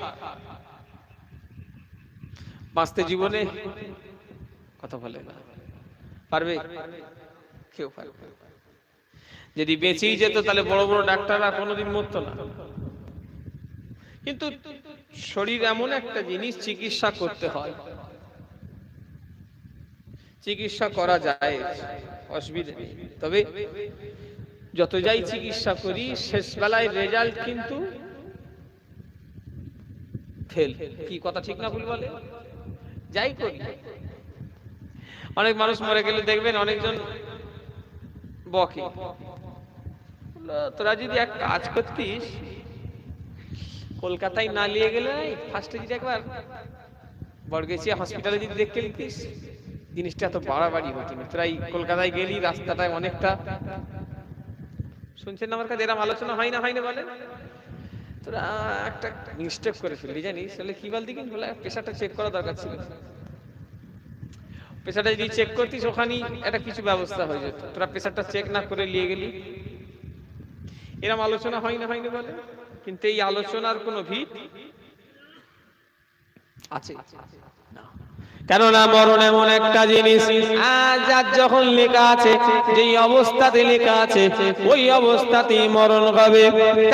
বাঁচতে জীবনে কথা বলে না, পারবে কেউ পারবে? যদি বেঁচেই যেত তাহলে বড় বড় ডাক্তাররা কোনোদিন মরতো না। কিন্তু শরীর এমন একটা জিনিস, চিকিৎসা করতে হয়, চিকিৎসা করা যায়, অসুবিধা নেই। তবে যত যাই চিকিৎসা করি, শেষ বেলায় রেজাল্ট কিন্তু ফেল। কি কথা ঠিক না ভুল বলে? যাই করি, অনেক মানুষ মরে গেলে দেখবেন অনেকজন বকে, তোরা যদি এক কাজ করতিস, কলকাতায় না নিয়ে গেলে ফার্স্টে যদি একবার বড়গেছিয়া হসপিটালে যদি দেখতে লিখিস, জিনিসটা এত বাড়াবাড়ি হতো না। তোরা কলকাতায় গেলি, রাস্তাটায় অনেকটা শুনছেন আমার কাছে, এরকম আলোচনা হয় না বলে, তোরা একটা মিস্টেক করে ফেললি জানিস, তাহলে কি বলতি? কিন্তু বলে প্রেশারটা চেক করা দরকার ছিল। প্রেশারটা যদি চেক করতিস, ওখানেই একটা কিছু ব্যবস্থা হয়ে যেত। তোরা প্রেশারটা চেক না করে নিয়ে গেলি। এরকম আলোচনা হয় না বলে। কিন্তু এই আলোচনার কোনো ভিত আছে না। কেননা মরণ এমন একটা জিনিস, আজ যখন লেখা আছে, যেই অবস্থাতে লেখা আছে, ওই অবস্থাতেই মরণ হবে।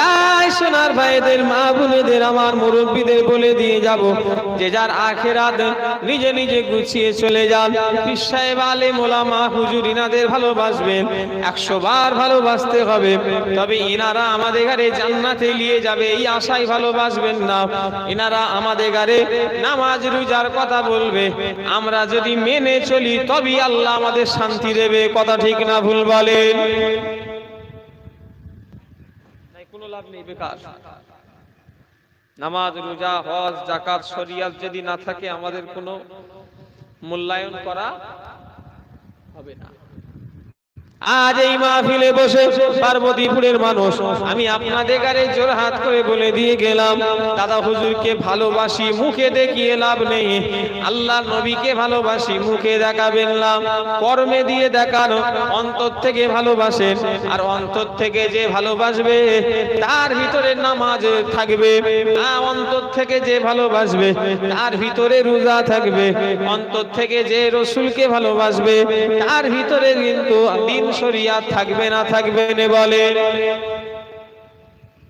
তাই সোনার ভাইদের, মা বোনেদের, আমার মুরব্বীদের বলে দিয়ে যাব, যে যার আখিরাত নিজে নিজে গুছিয়ে চলে যান। পীর সাহেব, আলেম, ওলামা, হুজুর ইনাদের ভালোবাসবেন, 100 বার ভালোবাসতে হবে। তবে ইনারা আমাদের ঘরে জান্নাতে নিয়ে যাবে এই আশায় ভালোবাসবেন না। ইনারা আমাদের ঘরে নামাজ রোজার কথা বলবে, আমরা যদি মেনে চলি তবেই আল্লাহ আমাদের শান্তি দেবে। কথা ঠিক না ভুল বলেন? কোনো লাভ নেই, বেকার। নামাজ রোজা হজ যাকাত শরিয়াত যদি না থাকে, আমাদের কোনো মূল্যায়ন করা হবে না। আজ এই মাহফিলে বসে পার্বতীপুরের মানুষ, আমি আপনাদের কাছে জোরহাত করে বলে দিয়ে গেলাম, দাদা হুজুরকে ভালোবাসি, মুখে দেখিয়ে লাভ নেই। আল্লাহ নবীকে ভালোবাসি, মুখে দেখাবেন না, কর্মে দিয়ে দেখানো। অন্তর থেকে ভালোবাসেন, আর অন্তর থেকে যে ভালোবাসবে তার ভিতরে নামাজ থাকবে। অন্তর থেকে যে ভালোবাসবে তার ভিতরে রোজা থাকবে। অন্তর থেকে যে রসুলকে ভালোবাসবে তার ভিতরে কিন্তু দিন শরিয়াত থাকবে না বলে।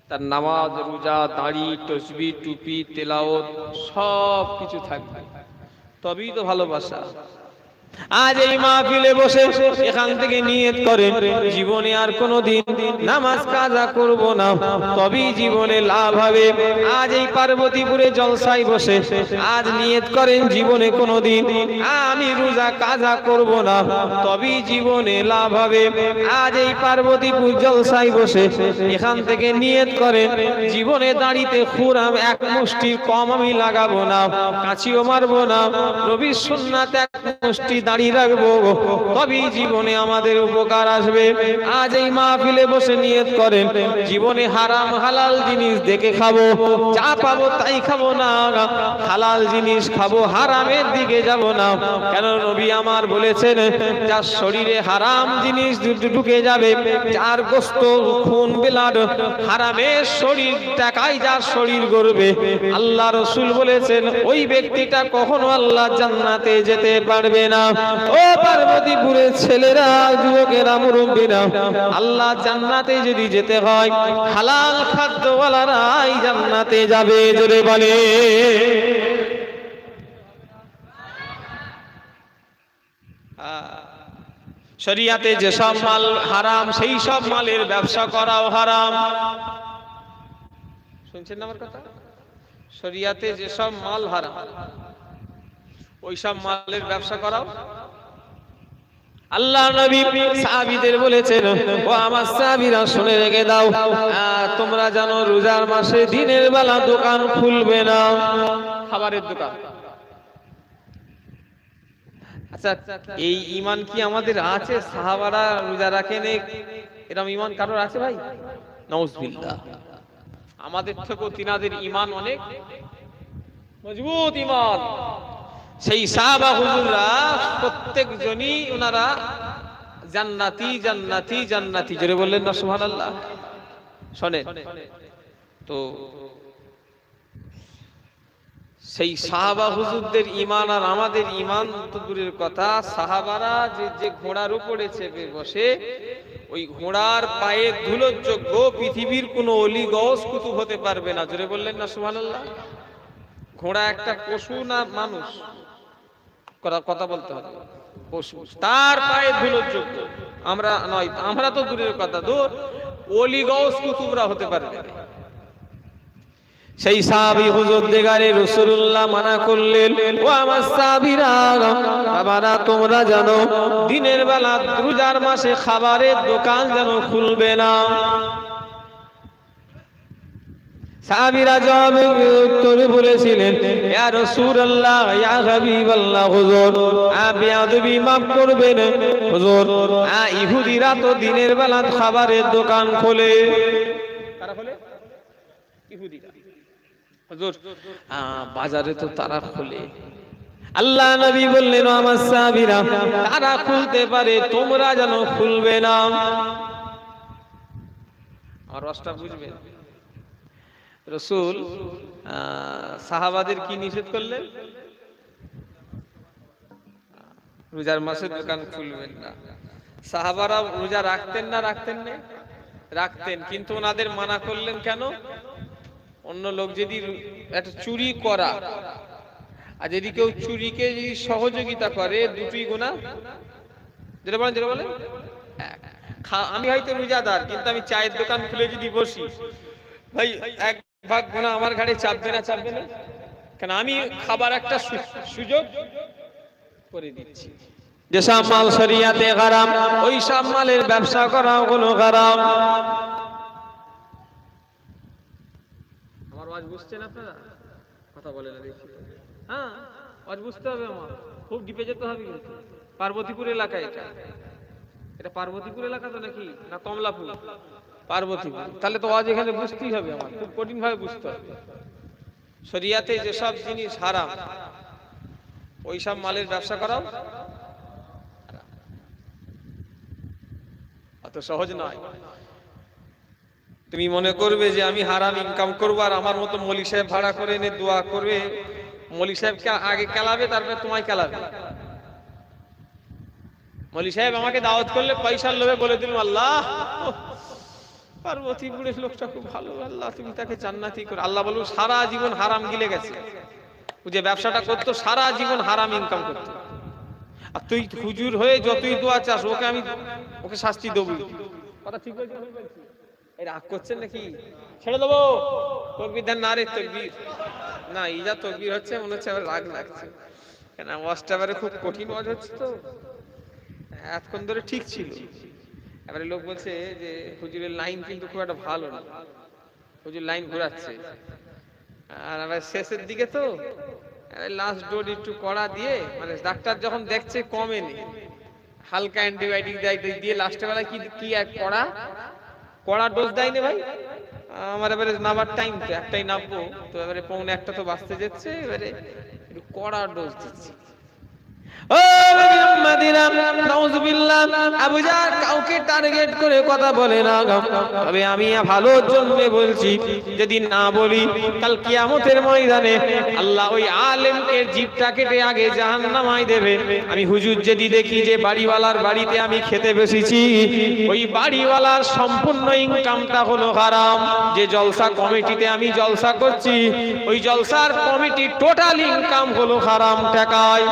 তার নামাজ রোজা দাড়ি তসবিহ টুপি তেলাওয়াত সব কিছু থাকবে, তবেই তো ভালোবাসা। আজ এই মাহফিলে বসে এখান থেকে নিয়ত করেন, জীবনে আর কোনোদিন নামাজ কাজা করব না, তবেই জীবনে লাভ হবে। আজ এই পার্বতীপুরে জলসায় বসে আজ নিয়ত করেন, জীবনে কোনোদিন আমি রোজা কাজা করব না, তবেই জীবনে লাভ হবে। আজ এই পার্বতীপুর জলসায় বসে এখান থেকে নিয়ত করেন, জীবনে দাড়িতে খুরাম এক মুষ্টি কম আমি লাগাবো না, কাছিও মারবো না, নবীর সুন্নাতে এক মুষ্টি দাঁড়িয়ে রাখবো, তবেই জীবনে আমাদের উপকার আসবে। আজ এই মাহফিলে বসে নিয়ত করেন, জীবনে হারাম হালাল জিনিস দেখে খাবো, যা পাবো তাই খাবো না, হালাল জিনিস খাবো, হারামের দিকে যাব না। কেন নবী আমার বলেছেন, যার শরীরে হারাম জিনিস ঢুকে যাবে, যার গোশত খুন ব্লাড হারামের শরীর টাকায় যার শরীর গড়বে, আল্লাহ রসুল বলেছেন ওই ব্যক্তিটা কখনো আল্লাহ জান্নাতে যেতে পারবে না। ও পার্বতীপুরের ছেলেরা, যুবকেরা, মুরব্বীরা, আল্লাহ জান্নাতে যদি যেতে হয়, হালাল খাদ্যওয়ালারাই জান্নাতে যাবে। জোরে বলে। শরিয়াতে যেসব মাল হারাম, সেই সব মালের ব্যবসা করাও হারাম। শুনছেন না আমার কথা? শরিয়াতে যেসব মাল হারাম ওইসব মালের ব্যবসা করাও। আল্লাহ নবী সাহাবীদের বলেছেন, ও আমার সাহাবীরা শুনে রেখে দাও, তোমরা জানো রোজার মাসে দিনের বেলা দোকান খুলবে না, খাবারের দোকান। আচ্ছা, এই ঈমান কি আমাদের আছে? সাহাবারা রোজা রাখেন, এরকম ঈমান কারোর আছে ভাই? নাউজুবিল্লাহ। আমাদের থেকেও তিনাদের ঈমান অনেক মজবুত ঈমান। সেই সাহাবা হুজুররা প্রত্যেকজনই ওনারা জান্নাতি জান্নাতি জান্নাতি, জোরে বললেন না সুবহানাল্লাহ? শোনেন তো, সেই সাহাবা হুজুরদের ঈমান আর আমাদের ঈমান তো দূরের কথা। সাহাবারা যে ঘোড়ার উপরে চেপে বসে, ওই ঘোড়ার পায়ে ধুলোর যোগ্য পৃথিবীর কোনো অলি গওস কুতুব হতে পারবে না, জোরে বললেন না সুবহানাল্লাহ? ঘোড়া একটা পশু না মানুষ? কথা বলতে হবে, পশু, তার পায়ে ধুলোর যোগ্য আমরা নয়, আমরা তো দূরের কথা, দূর অলি গওস কুতুবরা হতে পারবে না। সেই সাহাবী হুজুর দেগারে রাসূলুল্লাহ মানা করলেন, ও আমার সাহাবীরা, বাবারা তোমরা জানো দিনের বেলা রোজার মাসে খাবারের দোকান যেন খুলবে না। সাহাবীরা জবাবে উত্তরে বলেছিলেন, ইয়া রাসূলুল্লাহ, ইয়া হাবিবাল্লাহ, হুজুর বেয়াদবি মাফ করবেন হুজুর, ইহুদিরা তো দিনের বেলা খাবারের দোকান খোলে। কারা খোলে? ইহুদিরা। হুজুর বাজারে তো তারা খোলে। আল্লাহ নবী বললেন, আমার সাহাবীরা তারা খুলতে পারে, তোমরা যেন খুলবে না। আর রসটা বুঝবেন, রাসূল সাহাবাদের কি নিষেধ করলেন? রোজার মাসে দোকান খুলবেন না। সাহাবারা রোজা রাখতেন না রাখতেন না? রাখতেন, কিন্তু ওনাদের মানা করলেন কেন? অন্য লোক যদি একটা চুরি করা আর যদি কেউ চুরিকে যদি সহযোগিতা করে, দুটোই গুনাহ। যেটা বলেন যেটা বলেন, আমি হয়তো রোজাদার, কিন্তু আমি চায়ের দোকান খুলে যদি বসি, ভাই এক ভাগ গুনাহ আমার ঘাড়ে চাপবে না? চাপবে না কেন? আমি খাবার একটা সুযোগ করে দিচ্ছি। যেসব মাল শরিয়াতে হারাম, ওই সব মালের ব্যবসা করা হলো হারাম। আমার ওয়াজ বুঝছেন আপনারা? কথা বলেন না দেখি। হ্যাঁ, ওয়াজ বুঝতে হবে, আমার খুব ডিপে যেতে হবে। কিন্তু পার্বতীপুর এলাকা, এটা পার্বতীপুর এলাকা তো নাকি না কমলাপুর? পার্বতীপুর। তাহলে তো ওয়াজ এখানে বুঝতেই হবে, আমার খুব কঠিন ভাবে বুঝতে হবে। শরিয়াতে যেসব জিনিস হারাম, ওই সব মালের ব্যবসা করাও অত সহজ নয়। তুমি মনে করবে যে আমি হারাম ইনকাম করবো, আর আমার মতো মৌলী সাহেব ভাড়া করে এনে দোয়া করবে, মৌলী সাহেবকে আগে কেলাবে, তারপরে তোমায় কেলাবে। মৌলী সাহেব আমাকে দাওয়াত করলে পয়সার লোভে বলে দিলাম, আল্লাহ পার্বতীপুরের লোকটা খুব ভালো, আল্লাহ তুমি তাকে জান্নাতি করো। আল্লাহ বলবো সারা জীবন হারাম গিলে গেছে, ও যে ব্যবসাটা করতো সারা জীবন হারাম ইনকাম করতো, আর তুই হুজুর হয়ে যতই দোয়া চাস, ওকে শাস্তি দেবো। কথা ঠিক বলছি? রাগ করছেন নাকি? ছেড়ে দেবো? তকবীর দেন না রে, তকবীর না, এই যা তকবীর হচ্ছে মনে হচ্ছে আবার রাগ লাগছে। কেন ওয়াজটা এবারে খুব কঠিন ওয়াজ হচ্ছে তো, এতক্ষণ ধরে ঠিক ছিল, এবারে লোক বলছে যে হুজুরের লাইন কিন্তু খুব একটা ভালো না, হুজুর লাইন ঘোরাচ্ছে। আর আবার শেষের দিকে তো লাস্ট ডোজ একটু কড়া দিয়ে, মানে ডাক্তার যখন দেখছে কমেনি, হালকা অ্যান্টিবায়োটিক দিয়ে লাস্টে বেলায় কি এক কড়া ডোজ দেয় না ভাই। আমার এবারে নামার টাইম তো একটাই নামবো, তো এবারে পৌনে একটা তো বাঁচতে যাচ্ছে, এবারে একটু কড়া ডোজ দিচ্ছি। ও মদিনা, নাউজুবিল্লাহ, আবু জাহল কাউকে টার্গেট করে কথা বলে না, তবে আমি ভালোর জন্য বলছি, যদি না বলি কাল কিয়ামতের ময়দানে আল্লাহ ওই আলেমকে জিভটা কেটে আগে জাহান্নামায় দেবে। আমি হুজুর যদি দেখি যে বাড়িওয়ালার বাড়িতে আমি খেতে বসেছি, ওই বাড়িওয়ালার সম্পূর্ণ ইনকামটা হলো হারাম, যে জলসা কমিটিতে আমি জলসা করছি, ওই জলসার কমিটির টোটাল ইনকাম হলো হারাম টাকায়।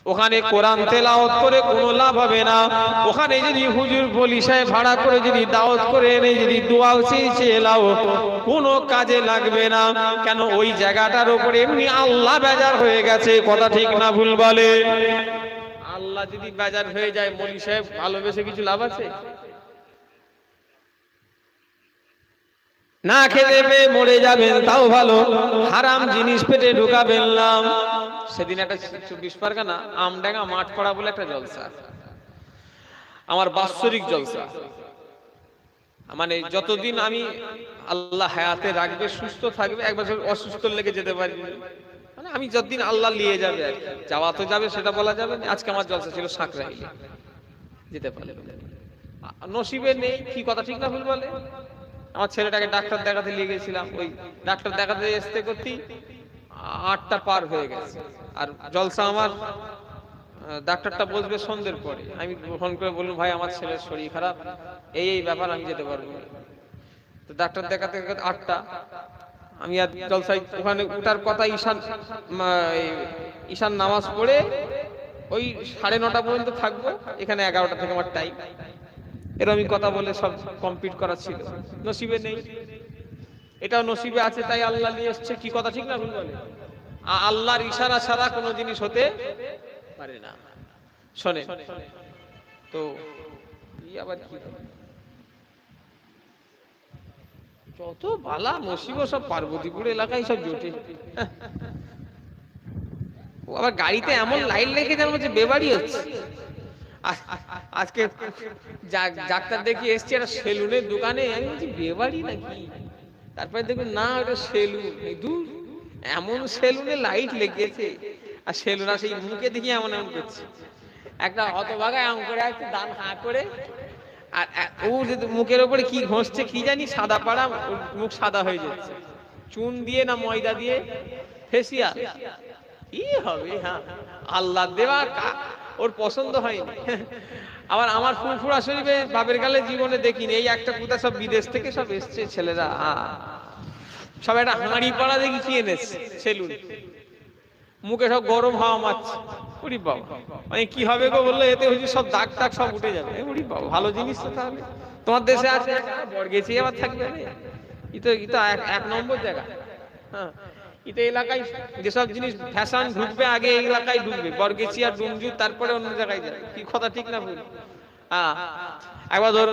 ওখানে কোরআন তেলাওয়াত করে কোনো লাভ হবে না। ওখানে যদি হুজুর বলি সাহেব ভাড়া করে যদি দাওয়াত করে এনে যদি দোয়া চেয়ে এলাও, কোনো কাজে লাগবে না। কেন? ওই জায়গাটার উপরে এমনি আল্লাহ বেজার হয়ে গেছে। কথা ঠিক না ভুল বলে? আল্লাহ যদি বেজার হয়ে যায়, মলি সাহেব ভালোবেসে কিছু লাভ আছে? না খেতে পেয়ে মরে যাবেন তাও ভালো, হারাম জিনিস পেটে ঢুকাবেন না। সেদিন একটা 24 পরগনা আমডাঙ্গা মাঠ পড়া বলে একটা জলসা, আমার বাৎসরিক জলসা। মানে যতদিন আমি আল্লাহ হায়াতে রাখবে, সুস্থ থাকবে, এক বছর অসুস্থ লেগে যেতে পারি, মানে আমি যতদিন আল্লাহ নিয়ে যাবে আর কি। যাওয়া তো যাবে, সেটা বলা যাবে না। আজকে আমার জলসা ছিল সাঁকরাইলে, যেতে পারলে নসিবে নেই। কি কথা ঠিক না ভুল বলে? আমার ছেলেটাকে ডাক্তার দেখাতে নিয়ে গেছিলাম, ওই ডাক্তার দেখাতে আসতে করতেই 8টা পার হয়ে গেছে। আর জলসা আমার ডাক্তারটা বসবে সন্ধ্যের পরে। আমি ফোন করে বললাম, ভাই আমার ছেলের শরীর খারাপ, এই ব্যাপার, আমি যেতে পারবো না। তো ডাক্তার দেখাতে 8টা, আমি আর জলসায় ওখানে উঠার কথা ঈশান নামাজ পড়ে ওই 9:30 পর্যন্ত থাকবো, এখানে 11টা থেকে আমার টাইম। এরকম কথা বলে সব কমপ্লিট করা ছিল, নসিবে নেই। এটাও নসিবে আছে, তাই আল্লাহ নিয়ে এসছে। কি কথা ঠিক না ভুল বলে? আল্লাহর ইশারা ছাড়া কোনো জিনিস হতে পারে না। শোনে তো আবার কি, যত বালা মুসিবত সব পার্বতীপুর এলাকায় সব জোটে। ও আবার গাড়িতে এমন লাইন লেগে যেন হচ্ছে বেবাড়ি হচ্ছে। আজকে ডাক্তার দেখিয়ে এসছি একটা সেলুনের দোকানে, আমি বলছি বেবাড়ি নাকি? তারপরে দেখুন না, ওটা সেলুন। দূর, এমন সেলুনে লাইট লেগেছে, আর সেলুনা সেই মুখে দেখি এমন এমন করছে। একটা হতভাগা এমন করে আছে, দান হাঁ করে, আর ও মুখের ওপরে কি ঘষছে কি জানি, সাদা পাড়া, মুখ সাদা হয়ে যাচ্ছে। চুন দিয়ে না ময়দা দিয়ে ফেসিয়াল, কি হবে? হ্যাঁ, আল্লাহ দেওয়া, ওর পছন্দ হয়নি। আবার আমার ফুরফুরা শরীফে বাপের গালে জীবনে দেখিনি, এই একটা কোথা সব বিদেশ থেকে সব এসছে ছেলেরা, সব একটা হাঁড়ি পাড়া দেখি কি এনেছে সেলুন, মুখে সব গরম হাওয়া মারছে। ওরে বাবা, মানে কি হবে গো? বললো এতে হচ্ছে সব দাগ টাগ সব উঠে যাবে। ওরে বাবা, ভালো জিনিস তো। তাহলে তোমার দেশে আছে, বর্গেছি আবার থাকবে না? এটা 1 নম্বর জায়গা। হ্যাঁ, এটা এলাকায় যেসব জিনিস ফ্যাশন ঢুকবে, আগে এই এলাকায় ঢুকবে, বর্গেছি আর ডুমজু, তারপরে অন্য জায়গায় যাবে। কি কথা ঠিক না ভুল? হ্যাঁ, একবার ধরো